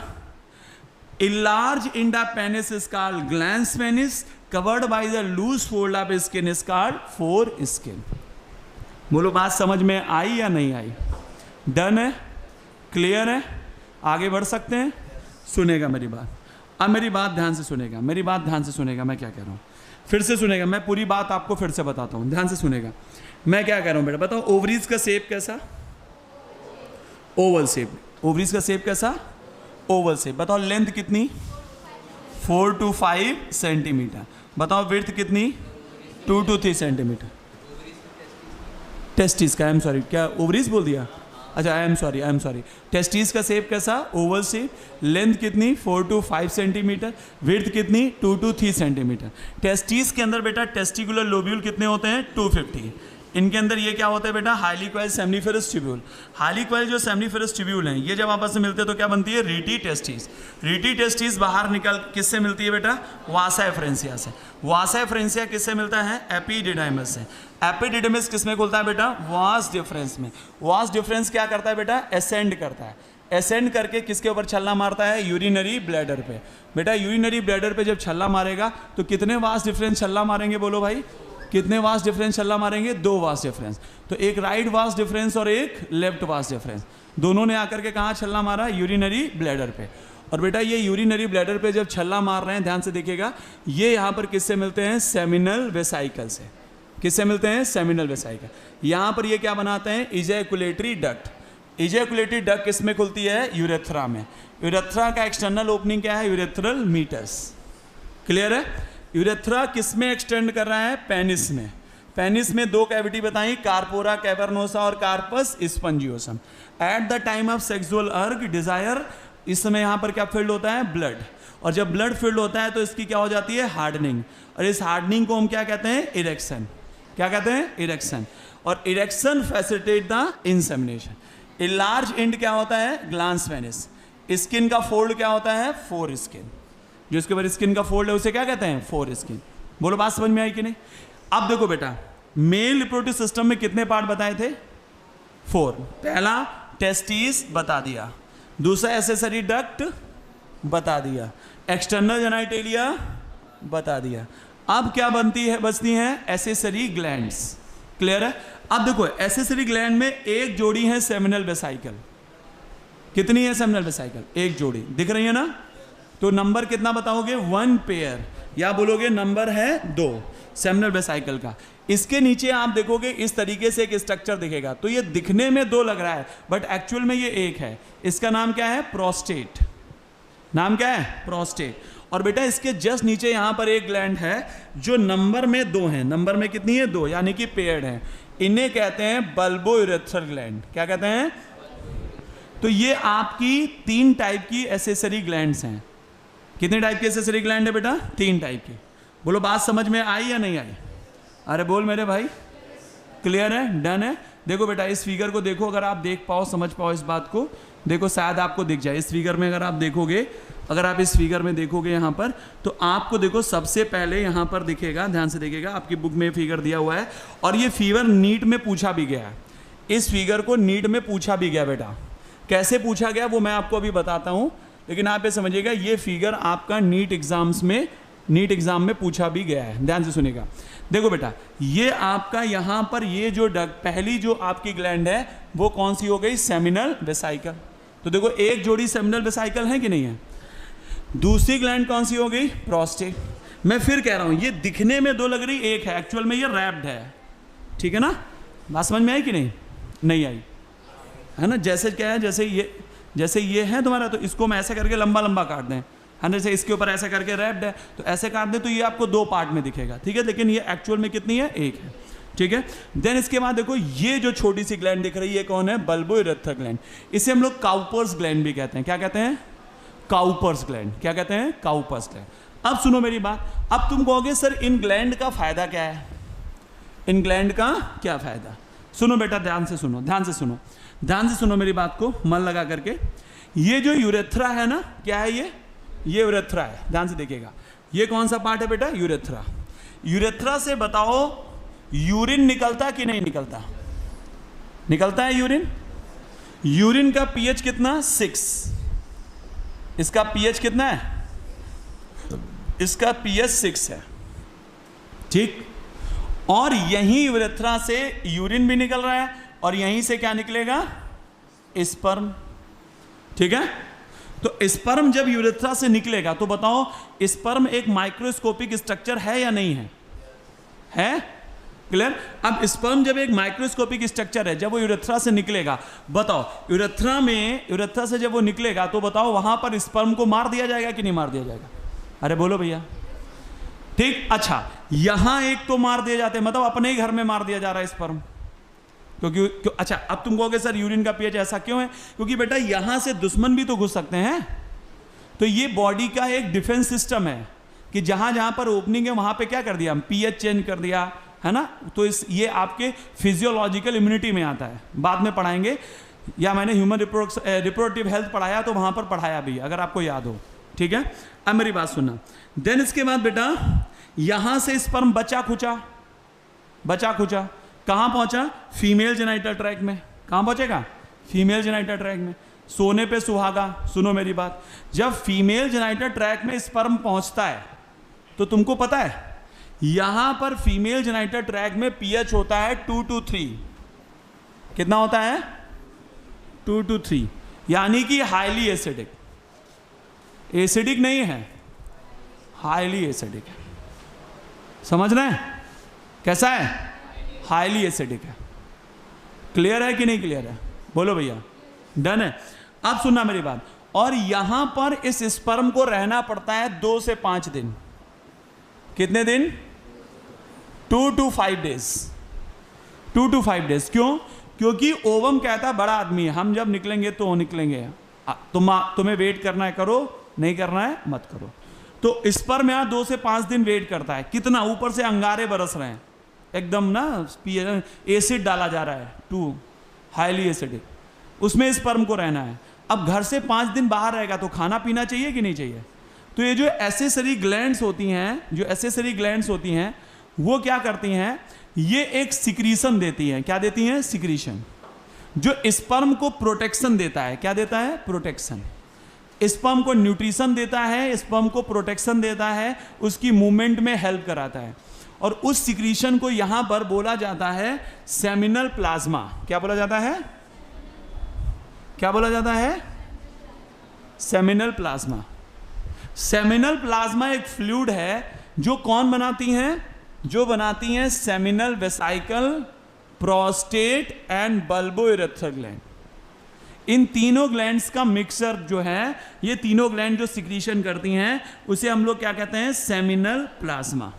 a large end of penis is called glans penis covered by the loose fold of skin is called foreskin। बोलो बात समझ में आई या नहीं आई, डन है, क्लियर है, आगे बढ़ सकते हैं। सुनेगा मेरी बात, अब मेरी बात ध्यान से सुनेगा, मेरी बात ध्यान से सुनेगा, मैं क्या कह रहा हूँ फिर से सुनेगा, मैं पूरी बात आपको फिर से बताता हूँ, ध्यान से सुनेगा मैं क्या कह रहा हूँ बेटा। बताओ ओवरीज का शेप कैसा, ओवल शेप। ओवरीज का शेप कैसा, ओवल शेप। बताओ लेंथ कितनी, 4 to 5 सेंटीमीटर। बताओ विड्थ कितनी, 2 to 3 सेंटीमीटर। टेस्टिस का, आई एम सॉरी, क्या ओवरीज बोल दिया, अच्छा आई एम सॉरी। टेस्टिस का शेप कैसा, ओवल शेप। लेंथ कितनी, 4 to 5 सेंटीमीटर। विड्थ कितनी, 2 to 3 सेंटीमीटर। टेस्टिस के अंदर बेटा टेस्टिकुलर लोब्यूल कितने होते हैं, 250। इनके अंदर ये क्या होता है बेटा, highly coil seminiferous tubule. Highly coil जो सेमनीफेरस ट्यूब्यूल हैं ये जब आपस में मिलते हैं तो क्या बनती है, रीटी टेस्टिस। रीटी टेस्टिस बाहर निकल किससे मिलती है बेटा, वासा एफ्रेंसिया से। वासा एफ्रेंसिया किससे मिलता है, एपिडिडाइमस से। एपिडिडाइमस किस में खुलता है बेटा, वास डिफरेंस में। वास डिफरेंस क्या करता है बेटा, एसेंड करता है। एसेंड करके किसके ऊपर छल्ला मारता है, यूरिनरी ब्लैडर पे। बेटा यूरिनरी ब्लैडर पे जब छल्ला मारेगा तो कितने वास डिफरेंस छल्ला मारेंगे, बोलो भाई कितने वास डिफरेंस छल्ला मारेंगे, 2 वास डिफरेंस। तो एक राइट वास डिफरेंस और एक लेफ्ट वास डिफरेंस, दोनों ने आकर के कहाँ छल्ला मारा, यूरिनरी ब्लैडर पे। और बेटा ये यूरिनरी ब्लैडर पे जब छल्ला मार रहे हैं, ध्यान से देखिएगा, ये यहाँ पर किससे मिलते हैं, सेमिनल वेसाइकल से। किससे मिलते हैं, सेमिनल वेसाइकल। यहाँ पर ये क्या बनाते हैं, इजैकुलेटरी डक्ट। इजैकुलेटरी डक्ट किस में खुलती है, यूरेथ्रा में। यूरेथ्रा का एक्सटर्नल ओपनिंग क्या है, यूरेथ्रल मीटस। क्लियर है। यूरेथ्रा किस में एक्सटेंड कर रहा है, पेनिस में। पेनिस में 2 कैविटी बताई, कार्पोरा कैवर्नोसा और corpus spongiosum. At the time of sexual urge desire, इस समय यहाँ पर क्या फील्ड होता है, ब्लड। और जब ब्लड फील्ड होता है तो इसकी क्या हो जाती है, हार्डनिंग। और इस हार्डनिंग को हम क्या कहते हैं, इरेक्शन। क्या कहते हैं, इरेक्शन। और erection facilitate the insemination. A large and क्या होता है, ग्लांस पेनिस। स्किन का फोल्ड क्या होता है, फोर स्किन। जो इसके ऊपर स्किन का फोल्ड है उसे क्या कहते हैं, फोर स्किन। बोलो बात समझ में आई कि नहीं। अब देखो बेटा, मेल रिप्रोडक्टिव सिस्टम में कितने पार्ट बताए थे, 4। पहला टेस्टिस बता दिया, दूसरा एसेसरी डक्ट बता दिया, एक्सटर्नल जेनिटलिया बता दिया। अब क्या बचती हैं एसेसरी ग्लैंड्स। क्लियर है। अब देखो एसेसरी ग्लैंड में एक जोड़ी है सेमिनल वेसाइकल। कितनी है सेमिनल वेसाइकल, एक जोड़ी, दिख रही है ना। तो नंबर कितना बताओगे, 1 पेयर, या बोलोगे नंबर है 2 सेमिनल वेसाइकल का। इसके नीचे आप देखोगे इस तरीके से एक स्ट्रक्चर दिखेगा, तो ये दिखने में 2 लग रहा है बट एक्चुअल में ये 1 है। इसका नाम क्या है, प्रोस्टेट। नाम क्या है, प्रोस्टेट। और बेटा इसके जस्ट नीचे यहाँ पर एक ग्लैंड है जो नंबर में 2 है। नंबर में कितनी है, 2, यानी कि पेयर्ड है। इन्हें कहते हैं बल्बो यूरेथ्रल ग्लैंड। क्या कहते हैं। तो ये आपकी 3 टाइप की एसेसरी ग्लैंड्स हैं। कितने टाइप की एसेसरी ग्लैंड है बेटा, 3 टाइप की। बोलो बात समझ में आई या नहीं आई, अरे बोल मेरे भाई। क्लियर है, डन है। देखो बेटा इस फिगर को देखो, अगर आप देख पाओ, समझ पाओ इस बात को, देखो शायद आपको दिख जाए इस फिगर में। अगर आप देखोगे, अगर आप इस फिगर में देखोगे यहाँ पर, तो आपको देखो सबसे पहले यहाँ पर दिखेगा, ध्यान से देखिएगा, आपकी बुक में फिगर दिया हुआ है। और ये फिगर नीट में पूछा भी गया है। इस फिगर को नीट में पूछा भी गया बेटा। कैसे पूछा गया वो मैं आपको अभी बताता हूँ, लेकिन आप ये समझिएगा ये फिगर आपका नीट एग्जाम में पूछा भी गया है। ध्यान से सुनिएगा। देखो बेटा ये आपका यहाँ पर ये जो पहली जो आपकी ग्लैंड है वो कौन सी हो गई, सेमिनल वेसाइकल। तो देखो एक जोड़ी सेमिनल वेसाइकल है कि नहीं है। दूसरी ग्लैंड कौन सी हो गई, प्रोस्टेट। मैं फिर कह रहा हूँ ये दिखने में 2 लग रही, 1 है, एक्चुअल में ये रैप्ड है। ठीक है ना, बात समझ में आई कि नहीं, नहीं आई है ना। जैसे क्या है, जैसे ये है तुम्हारा, तो इसको हम ऐसे करके लंबा लंबा काट दें, है ना। जैसे इसके ऊपर ऐसे करके रैप्ड है, तो ऐसे काट दें तो ये आपको 2 पार्ट में दिखेगा। ठीक है, लेकिन ये एक्चुअल में कितनी है, 1 है। ठीक है। देन इसके बाद देखो ये जो छोटी सी ग्लैंड दिख रही है कौन है, बल्बोइरेथ्रल ग्लैंड। इसे हम लोग काउपर्स ग्लैंड भी कहते हैं। क्या कहते हैं, काउपर्स ग्लैंड। क्या कहते हैं, काउपर्स ग्लैंड। अब सुनो मेरी बात, अब तुम कहोगे सर इन ग्लैंड का फायदा क्या है, इन ग्लैंड का क्या फायदा। सुनो बेटा ध्यान से सुनो, ध्यान से सुनो, ध्यान से सुनो मेरी बात को मन लगा करके। ये जो यूरेथ्रा है ना, क्या है ये यूरेथ्रा है, ध्यान से देखिएगा। ये कौन सा पार्ट है बेटा, यूरेथ्रा। यूरेथ्रा से बताओ यूरिन निकलता कि नहीं निकलता, निकलता है यूरिन। यूरिन का पीएच कितना, 6। इसका पीएच कितना है, इसका पीएच 6 है, ठीक। और यहीं यूरेथ्रा से यूरिन भी निकल रहा है और यहीं से क्या निकलेगा, स्पर्म, ठीक है। तो स्पर्म जब यूरेथ्रा से निकलेगा तो बताओ स्पर्म एक माइक्रोस्कोपिक स्ट्रक्चर है या नहीं है, है, क्लियर। अब स्पर्म जब एक माइक्रोस्कोपिक स्ट्रक्चर है, जब वो यूरेथ्रा से निकलेगा, बताओ यूरेथ्रा में, यूरेथ्रा से जब वो निकलेगा तो बताओ वहां पर स्पर्म को मार दिया जाएगा कि नहीं मार दिया जाएगा, अरे बोलो भैया, ठीक। अच्छा यहां एक तो मार दिए जाते हैं, मतलब अपने ही घर में मार दिया जा रहा है स्पर्म, क्योंकि अच्छा अब तुम कहोगे सर यूरिन का पीएच ऐसा क्यों है, क्योंकि बेटा यहां से दुश्मन भी तो घुस सकते हैं। तो ये बॉडी का एक डिफेंस सिस्टम है कि जहां जहां पर ओपनिंग है वहां पे क्या कर दिया, हम पीएच चेंज कर दिया, है ना। तो ये आपके फिजियोलॉजिकल इम्यूनिटी में आता है, बाद में पढ़ाएंगे, या मैंने ह्यूमन रिप्रोडक्टिव हेल्थ पढ़ाया तो वहां पर पढ़ाया भी, अगर आपको याद हो, ठीक है। अब मेरी बात सुनना। देन इसके बाद बेटा यहां से स्पर्म बचा खुचा कहां पहुंचा, फीमेल जेनिटल ट्रैक्ट में। कहां पहुंचेगा, फीमेल जेनिटल ट्रैक्ट में। सोने पे सुहागा, सुनो मेरी बात, जब फीमेल जेनिटल ट्रैक्ट में स्पर्म पहुंचता है तो तुमको पता है यहां पर फीमेल जेनिटल ट्रैक्ट में पीएच होता है 2 to 3। कितना होता है, 2 to 3, यानी कि हाईली एसिडिक, एसिडिक नहीं है, हाईली एसिडिक है। समझ रहे हैं कैसा है, हाईली एसिडिक है। क्लियर है कि नहीं क्लियर है, बोलो भैया, डन है। अब सुनना मेरी बात, और यहां पर इस स्पर्म को रहना पड़ता है 2 से 5 दिन। कितने दिन, 2 to 5 डेज, 2 to 5 डेज। क्यों, क्योंकि ओवम कहता है बड़ा आदमी है, हम जब निकलेंगे तो निकलेंगे, तुम्हें वेट करना है करो, नहीं करना है मत करो। तो स्पर्म यहां 2 से 5 दिन वेट करता है। कितना, ऊपर से अंगारे बरस रहे हैं एकदम ना, एसिड डाला जा रहा है, 2 हाईली एसिडिक, उसमें स्पर्म को रहना है। अब घर से 5 दिन बाहर रहेगा तो खाना पीना चाहिए कि नहीं चाहिए। तो ये जो एसेसरी ग्लैंड्स होती हैं, जो एसेसरी ग्लैंड्स होती हैं वो क्या करती हैं, ये एक सिक्रीशन देती हैं। क्या देती हैं, सिक्रीशन, जो स्पर्म को प्रोटेक्शन देता है। क्या देता है, प्रोटेक्शन। स्पर्म को न्यूट्रिशन देता है, स्पर्म को प्रोटेक्शन देता है, उसकी मूवमेंट में हेल्प कराता है। और उस सिक्रीशन को यहां पर बोला जाता है सेमिनल प्लाज्मा। क्या बोला जाता है, क्या बोला जाता है, सेमिनल प्लाज्मा। सेमिनल प्लाज्मा एक फ्लूइड है जो कौन बनाती हैं, जो बनाती हैं seminal vesicle, prostate and bulbourethral gland. इन तीनों ग्लैंड्स का मिक्सर जो है, ये तीनों ग्लैंड जो सिक्रीशन करती हैं उसे हम लोग क्या कहते हैं, सेमिनल प्लाज्मा।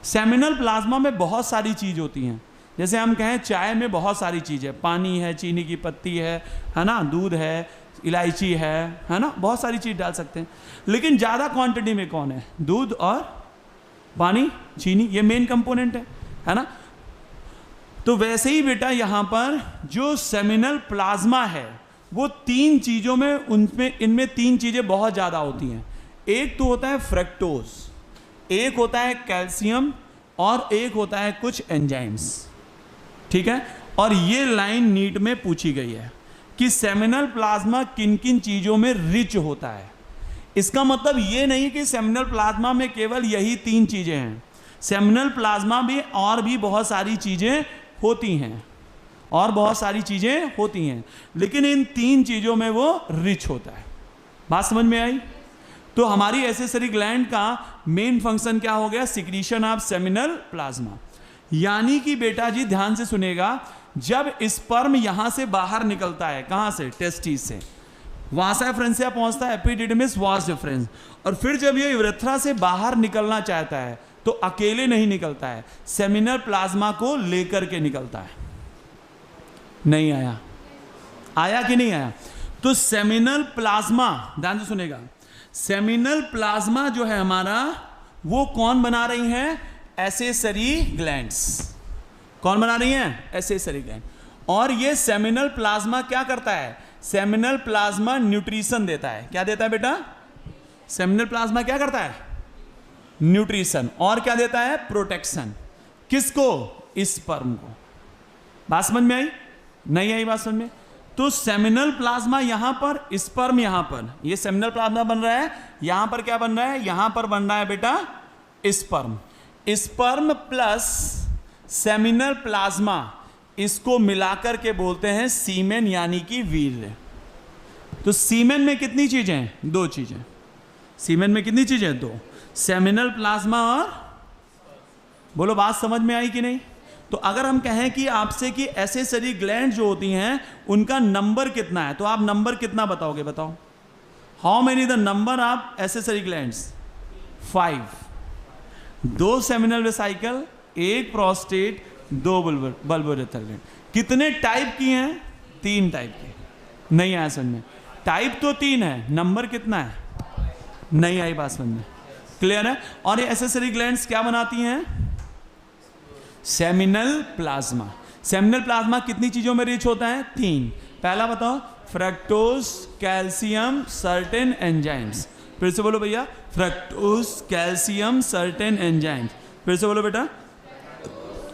सेमिनल प्लाज्मा में बहुत सारी चीज होती हैं, जैसे हम कहें चाय में बहुत सारी चीज है, पानी है, चीनी की पत्ती है ना, दूध है, इलायची है ना, बहुत सारी चीज डाल सकते हैं। लेकिन ज्यादा क्वांटिटी में कौन है, दूध और पानी, चीनी, ये मेन कंपोनेंट है ना। तो वैसे ही बेटा यहां पर जो सेमिनल प्लाज्मा है वो 3 चीजों में, उनमें इनमें 3 चीजें बहुत ज्यादा होती हैं। एक तो होता है फ्रक्टोज, एक होता है कैल्शियम, और एक होता है कुछ एंजाइम्स, ठीक है। और ये लाइन नीट में पूछी गई है कि सेमिनल प्लाज्मा किन किन चीजों में रिच होता है। इसका मतलब ये नहीं कि सेमिनल प्लाज्मा में केवल यही 3 चीजें हैं, सेमिनल प्लाज्मा भी और भी बहुत सारी चीजें होती हैं, और बहुत सारी चीजें होती हैं, लेकिन इन 3 चीजों में वो रिच होता है। बात समझ में आई। तो हमारी एसेसरी ग्लैंड का मेन फंक्शन क्या हो गया, सिक्रीशन ऑफ सेमिनल प्लाज्मा। यानी कि बेटा जी ध्यान से सुनेगा, जब स्पर्म यहां से बाहर निकलता है, कहां से, टेस्टिस से, वासा एफ्रेंसिया पहुंचता है, एपिडिडमिस वास डिफरेंस, और फिर जब ये यूरेथ्रा से बाहर निकलना चाहता है तो अकेले नहीं निकलता है, सेमिनल प्लाज्मा को लेकर के निकलता है। नहीं आया? आया कि नहीं आया? तो सेमिनल प्लाज्मा, ध्यान से सुनेगा, सेमिनल प्लाज्मा जो है हमारा, वो कौन बना रही हैं? Accessory glands. कौन बना रही हैं? Accessory gland. और ये सेमिनल प्लाज्मा क्या करता है? सेमिनल प्लाज्मा न्यूट्रिशन देता है। क्या देता है बेटा? सेमिनल प्लाज्मा क्या करता है? न्यूट्रिशन। और क्या देता है? प्रोटेक्शन। किसको? स्पर्म को। बात समझ में आई? नहीं आई बात समझ में? तो सेमिनल प्लाज्मा यहां पर, स्पर्म यहां पर, ये सेमिनल प्लाज्मा बन रहा है, यहां पर क्या बन रहा है? यहां पर बन रहा है बेटा sperm. Sperm plus seminal plasma, इसको मिलाकर के बोलते हैं सीमेन, यानी कि वीर्य। तो सीमेन में कितनी चीजें हैं? दो चीजें। सीमेन में कितनी चीजें? दो, सेमिनल प्लाज्मा और, बोलो बात समझ में आई कि नहीं? तो अगर हम कहें कि आपसे कि एसेसरी ग्लैंड जो होती हैं उनका नंबर कितना है, तो आप नंबर कितना बताओगे? बताओ, how many the number of accessory glands? 5। 2 seminal vesicle, 1 prostate, 2 bulbourethral gland. कितने टाइप की हैं? 3 टाइप की। नहीं आया समझ में? टाइप तो 3 है, नंबर कितना है? नहीं आई बात समझ में? क्लियर है? और ये एसेसरी ग्लैंड्स क्या बनाती हैं? Seminal plasma. सेमिनल प्लाज्मा कितनी चीजों में रिच होता है? 3। पहला बताओ, फ्रक्टोज, कैल्शियम, सर्टेन एंजाइम्स। फिर से बोलो भैया, फ्रक्टोज, कैल्शियम, सर्टेन एंजाइम्स। फिर से बोलो बेटा,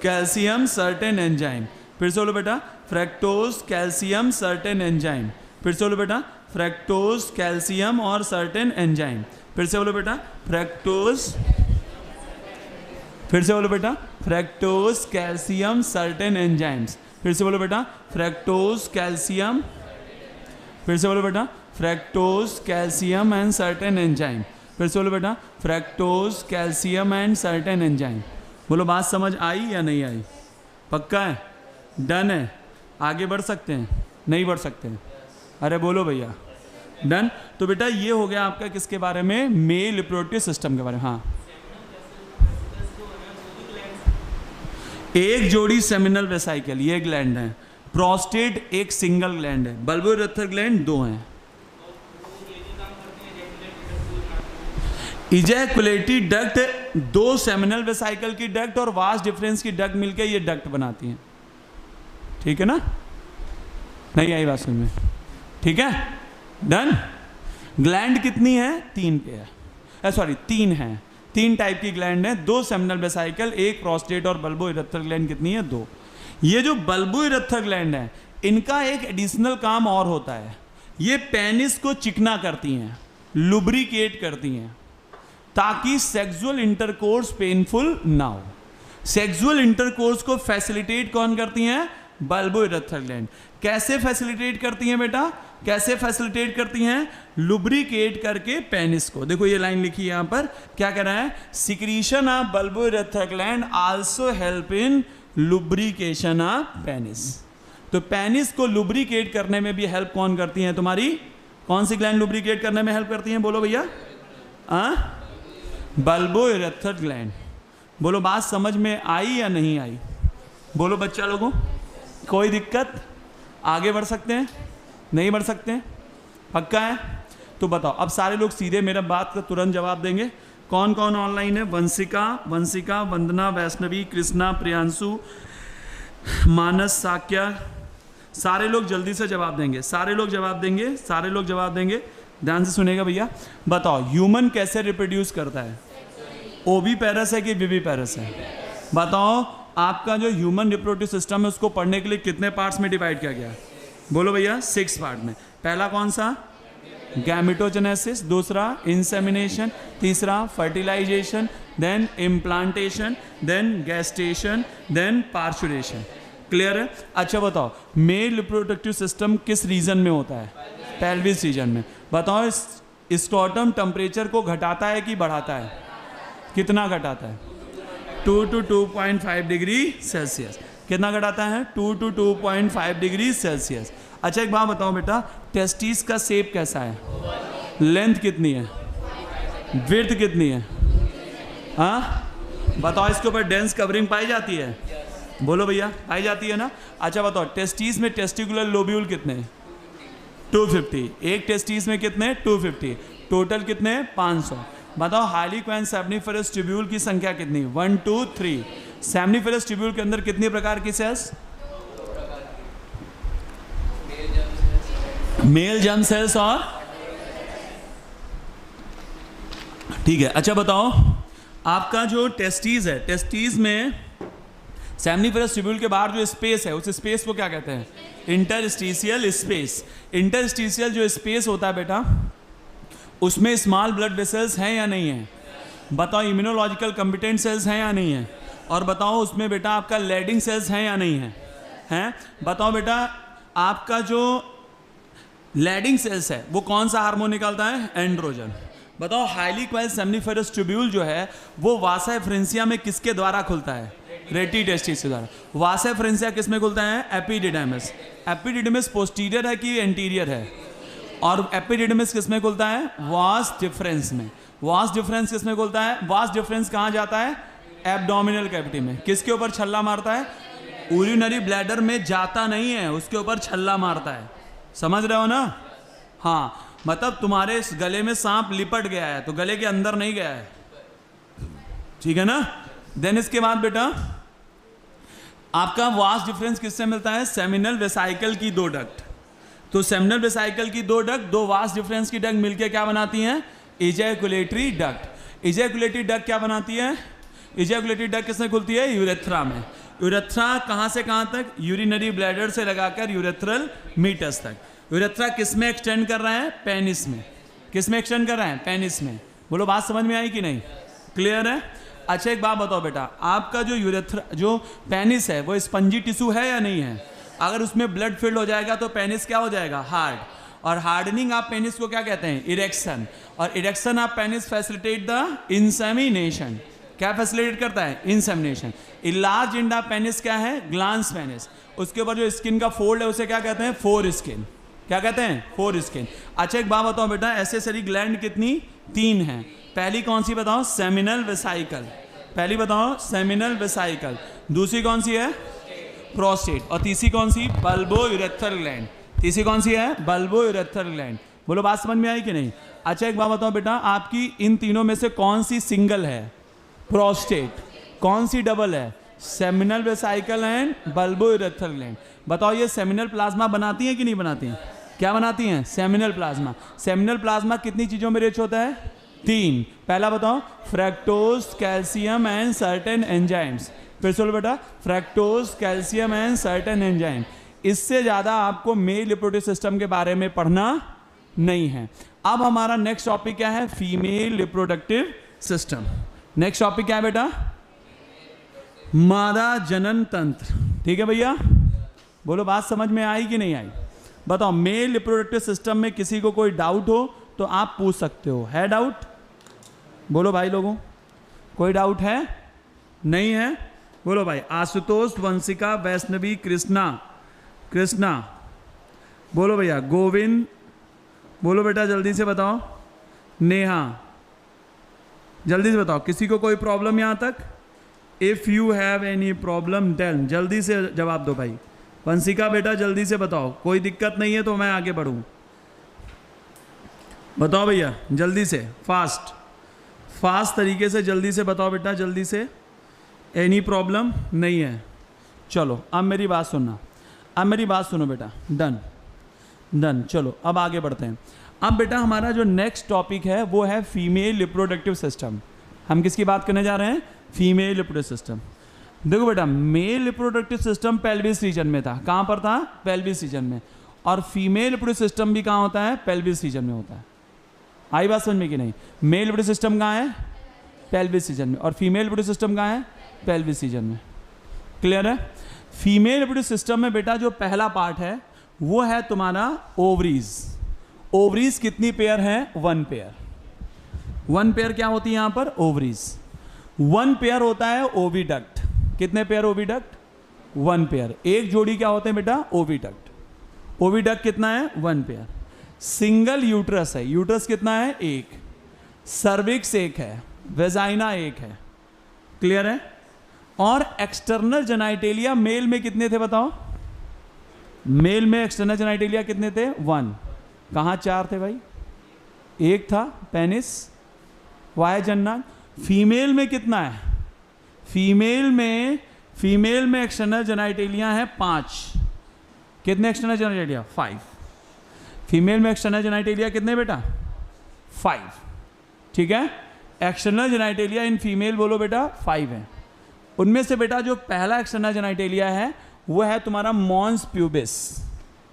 कैल्शियम, सर्टेन एंजाइम। फिर से बोलो बेटा, फ्रक्टोज, कैल्शियम, सर्टेन एंजाइम। फिर से बोलो बेटा, फ्रक्टोज, कैल्शियम और सर्टेन एंजाइम। फिर से बोलो बेटा, फ्रक्टोज। फिर से बोलो बेटा, फ्रक्टोज, कैल्शियम, सर्टेन एंजाइम्स। फिर से बोलो बेटा, फ्रक्टोज, कैल्शियम। फिर से बोलो बेटा, fructose, calcium and certain enzyme. फिर से बोलो बेटा, fructose, calcium and certain enzyme. बोलो बात समझ आई या नहीं आई? पक्का है? डन है? आगे बढ़ सकते हैं? नहीं बढ़ सकते हैं? अरे बोलो भैया, डन। तो बेटा ये हो गया आपका किसके बारे में? मेल रिप्रोडक्टिव सिस्टम के बारे में। हाँ, एक जोड़ी सेमिनल वेसाइकल, ये ग्लैंड है। प्रोस्टेट एक सिंगल ग्लैंड है। बल्बोरेथर ग्लैंड 2 हैं। इजैकुलेटरी डक्ट 2 सेमिनल वेसाइकल की डक्ट और वास्ट डिफरेंस की डक्ट मिलकर ये डक्ट बनाती हैं। ठीक है ना? नहीं आई बात समझ में? ठीक है, डन। ग्लैंड कितनी है? 3 पे है, सॉरी 3 है। 3 टाइप की ग्लैंड है, 2 सेमिनल वेसाइकल, 1 प्रोस्टेट और बल्बोइरेथर ग्लैंड कितनी है? 2। ये जो बल्बोइरेथर ग्लैंड है, इनका एक एडिशनल काम और होता है, ये पेनिस को चिकना करती हैं, लुब्रिकेट करती हैं, ताकि सेक्सुअल इंटरकोर्स पेनफुल ना हो। सेक्सुअल इंटरकोर्स को फैसिलिटेट कौन करती हैं? बल्बोइरेथर ग्लैंड। कैसे फैसिलिटेट करती हैं बेटा? कैसे फैसिलिटेट करती हैं? लुब्रिकेट करके पेनिस को। देखो ये लाइन लिखी है यहाँ पर, क्या कह रहा है? Secretion of bulbourethral gland also help in lubrication of penis. तो पेनिस को लुब्रिकेट करने में भी हेल्प कौन करती हैं तुम्हारी? कौन सी ग्लैंड लुब्रिकेट करने में हेल्प करती हैं? बोलो भैया। बल्बोइरेथर ग्लैंड। बोलो बात समझ में आई या नहीं आई? बोलो बच्चा लोगों, कोई दिक्कत? आगे बढ़ सकते हैं? नहीं बढ़ सकते हैं? पक्का है? तो बताओ, अब सारे लोग सीधे मेरा बात का तुरंत जवाब देंगे। कौन कौन ऑनलाइन है? वंशिका, वंदना, वैष्णवी, कृष्णा, प्रियांशु, मानस, साक्या। सारे लोग जल्दी से जवाब देंगे, सारे लोग जवाब देंगे, सारे लोग जवाब देंगे। ध्यान से सुनेगा भैया। बताओ, ह्यूमन कैसे रिप्रोड्यूस करता है? ओविपेरस है कि विविपेरस है? बताओ, आपका जो ह्यूमन रिप्रोडक्टिव सिस्टम है उसको पढ़ने के लिए कितने पार्ट्स में डिवाइड किया गया? बोलो भैया, 6 पार्ट में। पहला कौन सा? गैमेटोजेनेसिस, दूसरा इंसेमिनेशन, तीसरा fertilisation, then implantation, then gestation, then parturition. Clear है? अच्छा बताओ, मेल रिप्रोडक्टिव सिस्टम किस रीजन में होता है? पेल्विस रीजन में। बताओ, स्टोटम टेम्परेचर को घटाता है कि बढ़ाता है? कितना घटाता है? 2 to 2.5 डिग्री सेल्सियस। कितना घटाता है? 2 to 2.5 डिग्री सेल्सियस। अच्छा एक बात बताओ बेटा, टेस्टिस का शेप कैसा है? लेंथ कितनी है? विड्थ कितनी है? हाँ, बताओ इसके ऊपर डेंस कवरिंग पाई जाती है? बोलो भैया, पाई जाती है ना? अच्छा बताओ, टेस्टिस में टेस्टिकुलर लोब्यूल कितने? 250। एक टेस्टिस में कितने? 250। टोटल कितने? 500। बताओ हाईली क्वेंस सेमनीफेरस ट्यूब्यूल की संख्या कितनी? 1 2 3। सेमनीफेरस ट्यूब्यूल के अंदर कितनी प्रकार की सेल्स? मेल जर्म सेल्स और, ठीक है। अच्छा बताओ, आपका जो टेस्टीज है, टेस्टीज में सेमनीफेरस ट्यूब्यूल के बाहर जो स्पेस है, उस स्पेस को क्या कहते हैं? Interstitial space. इंटरस्टिशियल जो स्पेस होता है बेटा, उसमें स्मॉल ब्लड वेसल्स हैं या नहीं है? बताओ इम्यूनोलॉजिकल कॉम्पिटेंट सेल्स हैं या नहीं है? और बताओ उसमें बेटा आपका लेडिंग सेल्स हैं या नहीं है? हैं? बताओ बेटा, आपका जो लेडिंग सेल्स है वो कौन सा हार्मोन निकालता है? एंड्रोजन। बताओ हाईली क्वेल सेमनीफेरस ट्यूब्यूल जो है वो वासा एफ्रेंसिया में किसके द्वारा खुलता है? रेटी टेस्टिस के द्वारा। वासा एफ्रेंसिया किस में खुलता है? एपिडिडाइमस। एपिडिडाइमस पोस्टीरियर है कि एंटीरियर है? और एपिडिडाइमस किस में खुलता है? वास डिफरेंस में। वास डिफरेंस किस में खुलता है? वास डिफरेंस कहाँ जाता है? एब्डोमिनल कैविटी में। किसके ऊपर छल्ला मारता है? यूरिनरी ब्लैडर में जाता नहीं है, उसके ऊपर छल्ला मारता है। समझ रहे हो ना? हाँ, मतलब तुम्हारे इस गले में सांप लिपट गया है तो गले के अंदर नहीं गया है, ठीक है ना? देन इसके बाद बेटा आपका वास डिफरेंस किससे मिलता है? सेमिनल वेसाइकल की दो डक्ट। तो सेमिनल वेसाइकल की दो डक्ट, दो वास डिफरेंस की डक्ट मिलकर क्या बनाती हैं? Ejaculatory duct. इजैकुलेटरी डक्ट क्या बनाती है? इजैकुलेटरी डक्ट किसमें खुलती है? यूरेथ्रा में। यूरेथ्रा कहाँ से कहाँ तक? यूरिनरी ब्लैडर से लगाकर यूरेथ्रल मीटस तक। यूरेथ्रा किस में एक्सटेंड कर रहा है? पेनिस में। किस में एक्सटेंड कर रहा है? पेनिस में। बोलो बात समझ में आई कि नहीं? क्लियर है? अच्छा एक बात बताओ बेटा, आपका जो यूरेथ्रा जो पेनिस है वो स्पंजी टिश्यू है या नहीं है? अगर उसमें ब्लड फिल्ड हो जाएगा तो पेनिस क्या हो जाएगा? हार्ड। और हार्डनिंग आप पेनिस को क्या कहते हैं? इरेक्शन। और इरेक्शन आप पेनिस फैसिलिटेट द इंसेमिनेशन। क्या फैसिलिटेट करता है? इंसेमिनेशन। इलार्ज इंडा पेनिस क्या है? Glans penis. उसके ऊपर जो स्किन का फोल्ड है उसे क्या कहते हैं? Four skin. क्या कहते हैं? Four skin. अच्छा एक बात बताओ बेटा, एसेसरी ग्लैंड कितनी? 3 हैं। पहली कौन सी बताओ? Seminal vesicle. पहली बताओ सेमिनल वेसाइकल। दूसरी कौन सी है? प्रोस्टेट। और तीसरी कौन सी? Bulbo urethral gland. तीसरी कौन सी है? Bulbo urethral gland. बोलो बात समझ में आई कि नहीं? अच्छा एक बात बताओ बेटा, आपकी इन तीनों में से कौन सी सिंगल है? प्रोस्टेट। कौन सी डबल है? Seminal vesicle and bulbo urethral gland. बताओ ये सेमिनल प्लाज्मा बनाती हैं कि नहीं बनाती हैं? क्या बनाती हैं? Seminal plasma. सेमिनल प्लाज्मा कितनी चीज़ों में रिच होता है? 3। पहला बताओ, fructose, calcium and certain enzymes. फिर से बोलो बेटा, fructose, calcium and certain enzyme. इससे ज़्यादा आपको मेल रिप्रोडक्टिव सिस्टम के बारे में पढ़ना नहीं है। अब हमारा नेक्स्ट टॉपिक क्या है? Female reproductive system. Next topic क्या है बेटा? मादा जनन तंत्र। ठीक है भैया? बोलो बात समझ में आई कि नहीं आई? बताओ मेल रिप्रोडक्टिव सिस्टम में किसी को कोई डाउट हो तो आप पूछ सकते हो। है डाउट? बोलो भाई लोगों, कोई डाउट है? नहीं है? बोलो भाई। आशुतोष, वंशिका, वैष्णवी, कृष्णा। कृष्णा बोलो भैया। गोविंद बोलो बेटा, जल्दी से बताओ। नेहा जल्दी से बताओ। किसी को कोई प्रॉब्लम यहाँ तक? If you have any problem then जल्दी से जवाब दो भाई। वंशिका बेटा जल्दी से बताओ, कोई दिक्कत नहीं है तो मैं आगे बढ़ूँ। बताओ भैया जल्दी से, फास्ट तरीके से जल्दी से बताओ बेटा, जल्दी से। एनी प्रॉब्लम नहीं है? चलो अब मेरी बात सुनना, अब मेरी बात सुनो बेटा। डन। चलो अब आगे बढ़ते हैं। अब बेटा हमारा जो नेक्स्ट टॉपिक है वो है फीमेल रिप्रोडक्टिव सिस्टम। हम किसकी बात करने जा रहे हैं? Female reproductive system. देखो बेटा, mail reproductive system pelvis region में था। कहाँ पर था? पेल्विस रीजन में। और फीमेल रिप्रोडक्टिव सिस्टम भी कहाँ होता है? पेल्विस रीजन में होता है। आई बात समझ में कि नहीं? मेल रिप्रोडक्टिव सिस्टम कहाँ है? पेल्विस रीजन में। और फीमेल रिप्रोडक्टिव सिस्टम कहाँ है? पेल्विस रीजन में। क्लियर है? फीमेल रिप्रोडक्टिव सिस्टम में बेटा जो पहला पार्ट है वो है तुम्हारा ओवरीज। ओवरीज कितनी पेयर है? 1 पेयर। 1 पेयर क्या होती है यहाँ पर? ओवरीज। 1 पेयर होता है ओविडक्ट। कितने पेयर ओविडक्ट? 1 पेयर। एक जोड़ी क्या होते हैं बेटा? ओविडक्ट। ओविडक्ट कितना है? 1 पेयर। सिंगल यूट्रस है। यूट्रस कितना है? 1। सर्विक्स 1 है। वेजाइना 1 है। क्लियर है? और एक्सटर्नल जेनाइटेलिया मेल में कितने थे बताओ? मेल में एक्सटर्नल जेनाइटेलिया कितने थे? 1। कहाँ 4 थे भाई? एक था पेनिस, वाया जन्ना। फीमेल में कितना है? फीमेल में एक्सटर्नल जेनाइटेलिया है 5। कितने एक्सटर्नल जेनाइटेलिया? 5। फीमेल में एक्सटर्नल जेनाइटेलिया कितने बेटा? 5। ठीक है, एक्सटर्नल जेनाइटेलिया इन फीमेल बोलो बेटा 5 है। उनमें से बेटा जो पहला एक्सटर्नल जेनाइटेलिया है वो है तुम्हारा मॉन्स प्यूबिस।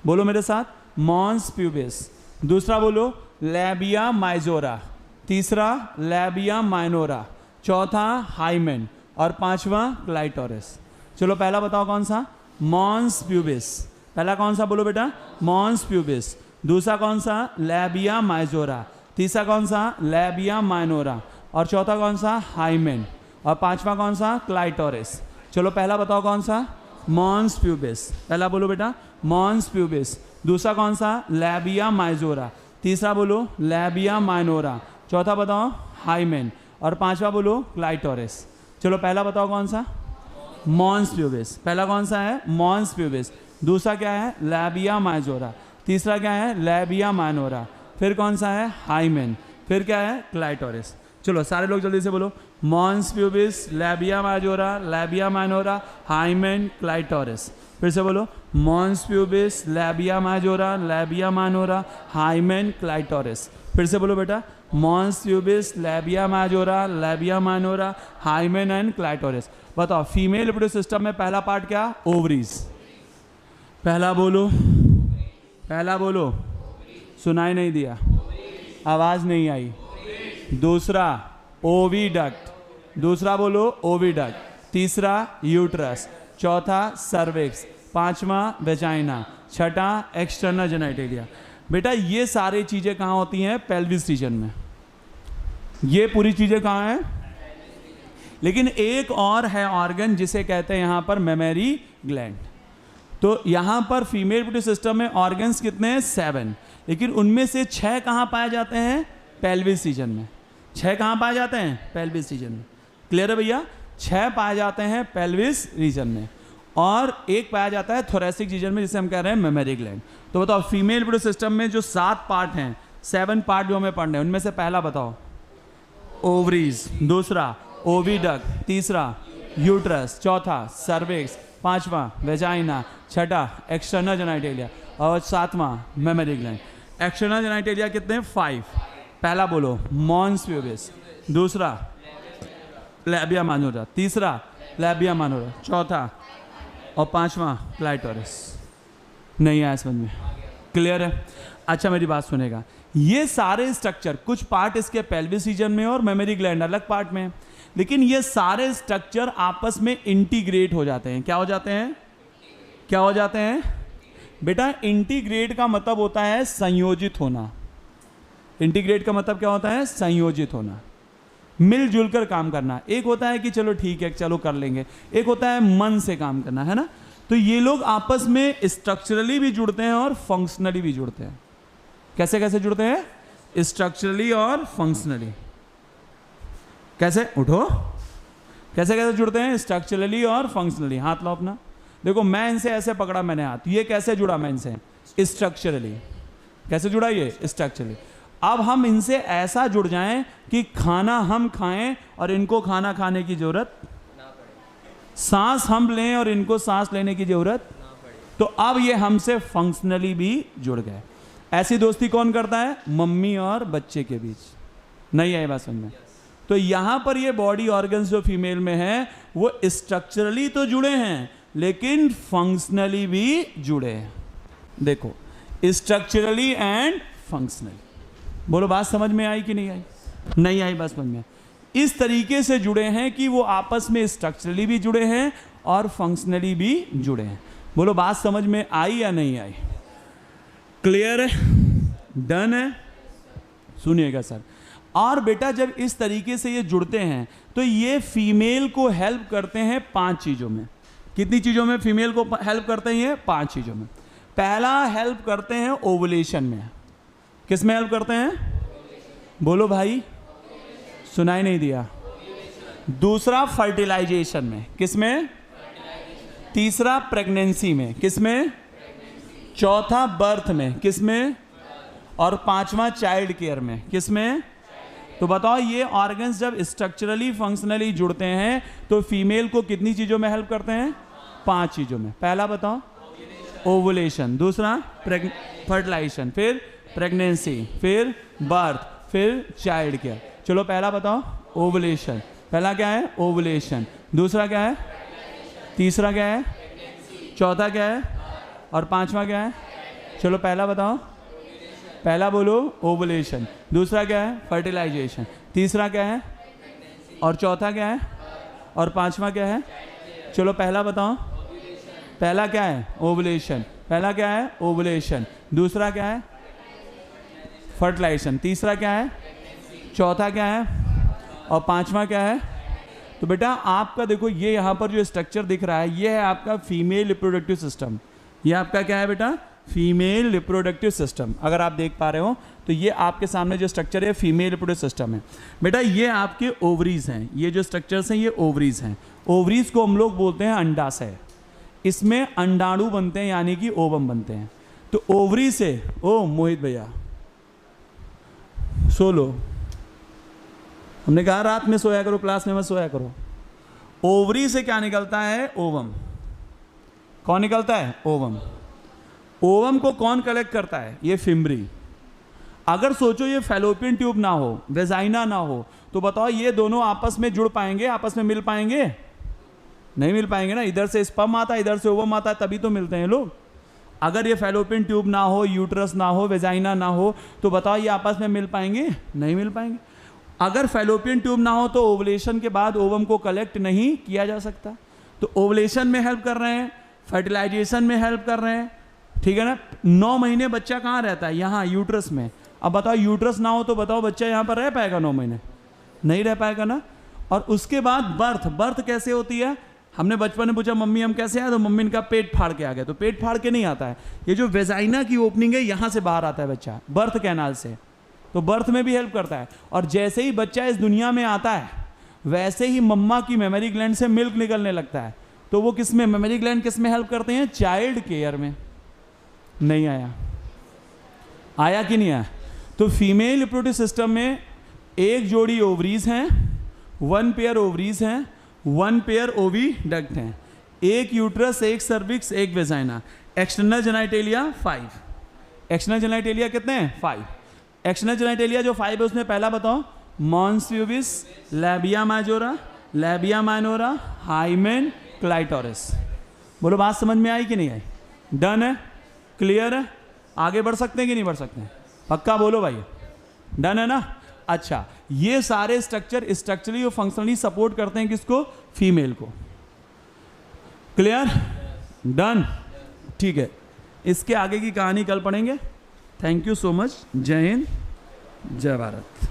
बोलो मेरे साथ, मॉन्स प्यूबिस। दूसरा बोलो लैबिया माइजोरा। तीसरा लैबिया माइनोरा। चौथा हाइमेन। और पांचवा क्लाइटोरिस। चलो पहला बताओ कौन सा? Mons pubis. पहला कौन सा बोलो बेटा? Mons pubis. दूसरा कौन सा? Labia majora. तीसरा कौन सा? Labia minora. और चौथा कौन सा? हाइमेन। और पांचवा कौन सा? क्लाइटोरिस। चलो पहला बताओ कौन सा? Mons pubis. पहला बोलो बेटा मॉन्स प्यूबिस। दूसरा कौन सा? Labia majora. तीसरा बोलो लैबिया माइनोरा। चौथा बताओ हाइमेन। और पांचवा बोलो क्लाइटोरिस। चलो पहला बताओ कौन सा? Mons pubis. पहला कौन सा है? Mons pubis. दूसरा क्या है? Labia majora. तीसरा क्या है? Labia minora. फिर कौन सा है? हाइमेन। फिर क्या है? क्लाइटोरिस। चलो सारे लोग जल्दी से बोलो, mons pubis, labia majora, labia minora, hymen, clitoris. फिर से बोलो, mons pubis, labia majora, labia minora, hymen, clitoris. फिर से बोलो बेटा, mons pubis, labia majora, labia minora, hymen and clitoris. बताओ फीमेल रिप्रोडक्टिव सिस्टम में पहला पार्ट क्या? ओवरीज। पहला बोलो, पहला बोलो। सुनाई नहीं दिया, आवाज नहीं आई। दूसरा ओविडक्ट। दूसरा बोलो ओविडक्ट। तीसरा यूट्रस। चौथा सर्विक्स। पांचवा वेजाइना। छठा एक्सटर्नल जेनाइटेलिया। बेटा ये सारी चीजें कहाँ होती हैं? पेल्विस रीजन में। ये पूरी चीजें कहाँ हैं? लेकिन एक और है ऑर्गन जिसे कहते हैं यहाँ पर मेमरी ग्लैंड। तो यहाँ पर फीमेल रिप्रोडक्टिव सिस्टम में ऑर्गन्स कितने हैं? 7। लेकिन उनमें से 6 कहाँ पाए जाते हैं? पेल्विस रीजन में। 6 कहाँ पाए जाते हैं? पेल्विस रीजन में। क्लियर है भैया? 6 पाए जाते हैं पेल्विस रीजन में और 1 पाया जाता है थोरेसिक रीजन में, जिसे हम कह रहे हैं मेमरी ग्लैंड। तो बताओ फीमेल रिप्रोडक्टिव सिस्टम में जो 7 पार्ट हैं, 7 पार्ट जो हमें पढ़ने हैं, उनमें से पहला बताओ ओवरीज। दूसरा ओविडक्ट। तीसरा यूट्रस। चौथा सर्विक्स। पांचवा वेजाइना। छठा एक्सटर्नल जेनाइटेलिया। और 7वां मेमरी ग्लैंड। एक्सटर्नल जेनाइटेलिया कितने? 5। पहला बोलो मॉन्स प्यूबिस। दूसरा लैबिया माइनोरा। तीसरा लैबिया माइनोरा। चौथा और पांचवा क्लाइटोरिस। नहीं आया समझ में? क्लियर है? अच्छा मेरी बात सुनेगा, ये सारे स्ट्रक्चर, कुछ पार्ट इसके पेल्विस रीजन में और मेमरी ग्लैंड अलग पार्ट में, लेकिन ये सारे स्ट्रक्चर आपस में इंटीग्रेट हो जाते हैं। क्या हो जाते हैं? क्या हो जाते हैं बेटा? इंटीग्रेट का मतलब होता है संयोजित होना। इंटीग्रेट का मतलब क्या होता है? संयोजित होना, मिलजुल कर काम करना। एक होता है कि चलो ठीक है चलो कर लेंगे, एक होता है मन से काम करना, है ना? तो ये लोग आपस में स्ट्रक्चरली भी जुड़ते हैं और फंक्शनली भी जुड़ते हैं। कैसे कैसे जुड़ते हैं? स्ट्रक्चरली और फंक्शनली। कैसे? उठो, कैसे कैसे जुड़ते हैं? स्ट्रक्चरली और फंक्शनली। हाथ लो अपना। देखो मैं इनसे ऐसे पकड़ा मैंने हाथ, ये कैसे जुड़ा? मैं इनसे स्ट्रक्चरली। कैसे जुड़ा? ये स्ट्रक्चरली। अब हम इनसे ऐसा जुड़ जाएं कि खाना हम खाएं और इनको खाना खाने की जरूरत ना पड़े, सांस हम लें और इनको सांस लेने की जरूरत ना पड़े। तो अब ये हमसे फंक्शनली भी जुड़ गए। ऐसी दोस्ती कौन करता है? मम्मी और बच्चे के बीच। नहीं आई बात समझ में? तो यहां पर ये बॉडी ऑर्गन्स जो फीमेल में है वो स्ट्रक्चरली तो जुड़े हैं लेकिन फंक्शनली भी जुड़े हैं। देखो स्ट्रक्चरली एंड फंक्शनली। बोलो बात समझ में आई कि नहीं आई? नहीं आई बात समझ में? इस तरीके से जुड़े हैं कि वो आपस में स्ट्रक्चरली भी जुड़े हैं और फंक्शनली भी जुड़े हैं। बोलो बात समझ में आई या नहीं आई? क्लियर है? डन है? सुनिएगा सर। और बेटा जब इस तरीके से ये जुड़ते हैं तो ये फीमेल को हेल्प करते हैं 5 चीज़ों में। कितनी चीज़ों में फीमेल को हेल्प करते हैं ये? 5 चीज़ों में। पहला हेल्प करते हैं ओवुलेशन में। किस में हेल्प करते हैं? बोलो भाई, सुनाई नहीं दिया। दूसरा फर्टिलाइजेशन में, किसमें? तीसरा प्रेगनेंसी में, किसमें? चौथा बर्थ में, किसमें? और पांचवा चाइल्ड केयर में, किसमें? तो बताओ ये ऑर्गन्स जब स्ट्रक्चरली फंक्शनली जुड़ते हैं तो फीमेल को कितनी चीजों में हेल्प करते हैं? 5 चीजों में। पहला बताओ ओवुलेशन, दूसरा फर्टिलाइजेशन, फिर प्रेगनेंसी, फिर बर्थ, फिर चाइल्ड केयर। चलो पहला बताओ ओवुलेशन। पहला क्या है? ओवुलेशन। दूसरा क्या है? तीसरा क्या है? चौथा क्या है? और पांचवा क्या है? चलो पहला बताओ, पहला बोलो ओवुलेशन, दूसरा क्या है? फर्टिलाइजेशन, तीसरा क्या है? और चौथा क्या है? और पांचवा क्या है? चलो पहला बताओ, पहला क्या है? ओवुलेशन। पहला क्या है? ओवुलेशन। दूसरा क्या है? फर्टिलाइजेशन। तीसरा क्या है? चौथा क्या है? और पांचवा क्या है? तो बेटा आपका देखो ये यहाँ पर जो स्ट्रक्चर दिख रहा है ये है आपका फीमेल रिप्रोडक्टिव सिस्टम। ये आपका क्या है बेटा? Female reproductive system. अगर आप देख पा रहे हो तो ये आपके सामने जो स्ट्रक्चर है फीमेल रिप्रोडक्टिव सिस्टम है। बेटा ये आपके ओवरीज हैं, ये जो स्ट्रक्चर्स हैं ये ओवरीज हैं। ओवरीज को हम लोग बोलते हैं अंडाशय। इसमें अंडाणु बनते हैं यानी कि ओवम बनते हैं। तो ओवरी से, ओ मोहित भैया सो लो, हमने कहा रात में सोया करो, क्लास में मत सोया करो। ओवरी से क्या निकलता है? ओवम। कौन निकलता है? ओवम। ओवम को कौन कलेक्ट करता है? ये फिम्बरी। अगर सोचो ये फैलोपियन ट्यूब ना हो, वेजाइना ना हो, तो बताओ ये दोनों आपस में जुड़ पाएंगे, आपस में मिल पाएंगे? नहीं मिल पाएंगे ना। इधर से स्पर्म आता है, इधर से ओवम आता है, तभी तो मिलते हैं लोग। अगर ये फैलोपियन ट्यूब ना हो, यूट्रस ना हो, वेजाइना ना हो, तो बताओ ये आपस में मिल पाएंगे? नहीं मिल पाएंगे। अगर फैलोपियन ट्यूब ना हो तो ओवुलेशन के बाद ओवम को कलेक्ट नहीं किया जा सकता। तो ओवुलेशन में हेल्प कर रहे हैं, फर्टिलाइजेशन में हेल्प कर रहे हैं, ठीक है ना। 9 महीने बच्चा कहाँ रहता है? यहाँ यूट्रस में। अब बताओ यूट्रस ना हो तो बताओ बच्चा यहाँ पर रह पाएगा 9 महीने? नहीं रह पाएगा ना। और उसके बाद बर्थ। बर्थ कैसे होती है? हमने बचपन में पूछा मम्मी हम कैसे आए, तो मम्मी इनका पेट फाड़ के आ गया। तो पेट फाड़ के नहीं आता है, ये जो वेजाइना की ओपनिंग है यहाँ से बाहर आता है बच्चा, बर्थ कैनाल से। तो बर्थ में भी हेल्प करता है। और जैसे ही बच्चा इस दुनिया में आता है वैसे ही मम्मा की मेमोरी ग्लैंड से मिल्क निकलने लगता है। तो वो किस में, मेमोरी ग्लैंड किस में हेल्प करते हैं? चाइल्ड केयर में। नहीं आया? आया कि नहीं आया? तो फीमेल रिप्रोडक्टिव सिस्टम में एक जोड़ी ओवरीज हैं, 1 पेयर ओवरीज हैं, 1 पेयर ओविडक्ट हैं, एक यूट्रस, एक सर्विक्स, एक vagina. External genitalia 5। External genitalia कितने हैं? 5। एक्सटर्नल जेनिटेलिया जो 5 है उसमें पहला बताओ mons pubis, labia majora, labia minora, hymen, clitoris. बोलो बात समझ में आई कि नहीं आई? डन है? क्लियर है? आगे बढ़ सकते हैं कि नहीं बढ़ सकते हैं? पक्का बोलो भाई, डन है ना? अच्छा, ये सारे स्ट्रक्चर स्ट्रक्चरली और फंक्शनली सपोर्ट करते हैं किसको? फीमेल को। क्लियर? डन? ठीक है, इसके आगे की कहानी कल पढ़ेंगे। Thank you so much. जय हिंद, जय भारत।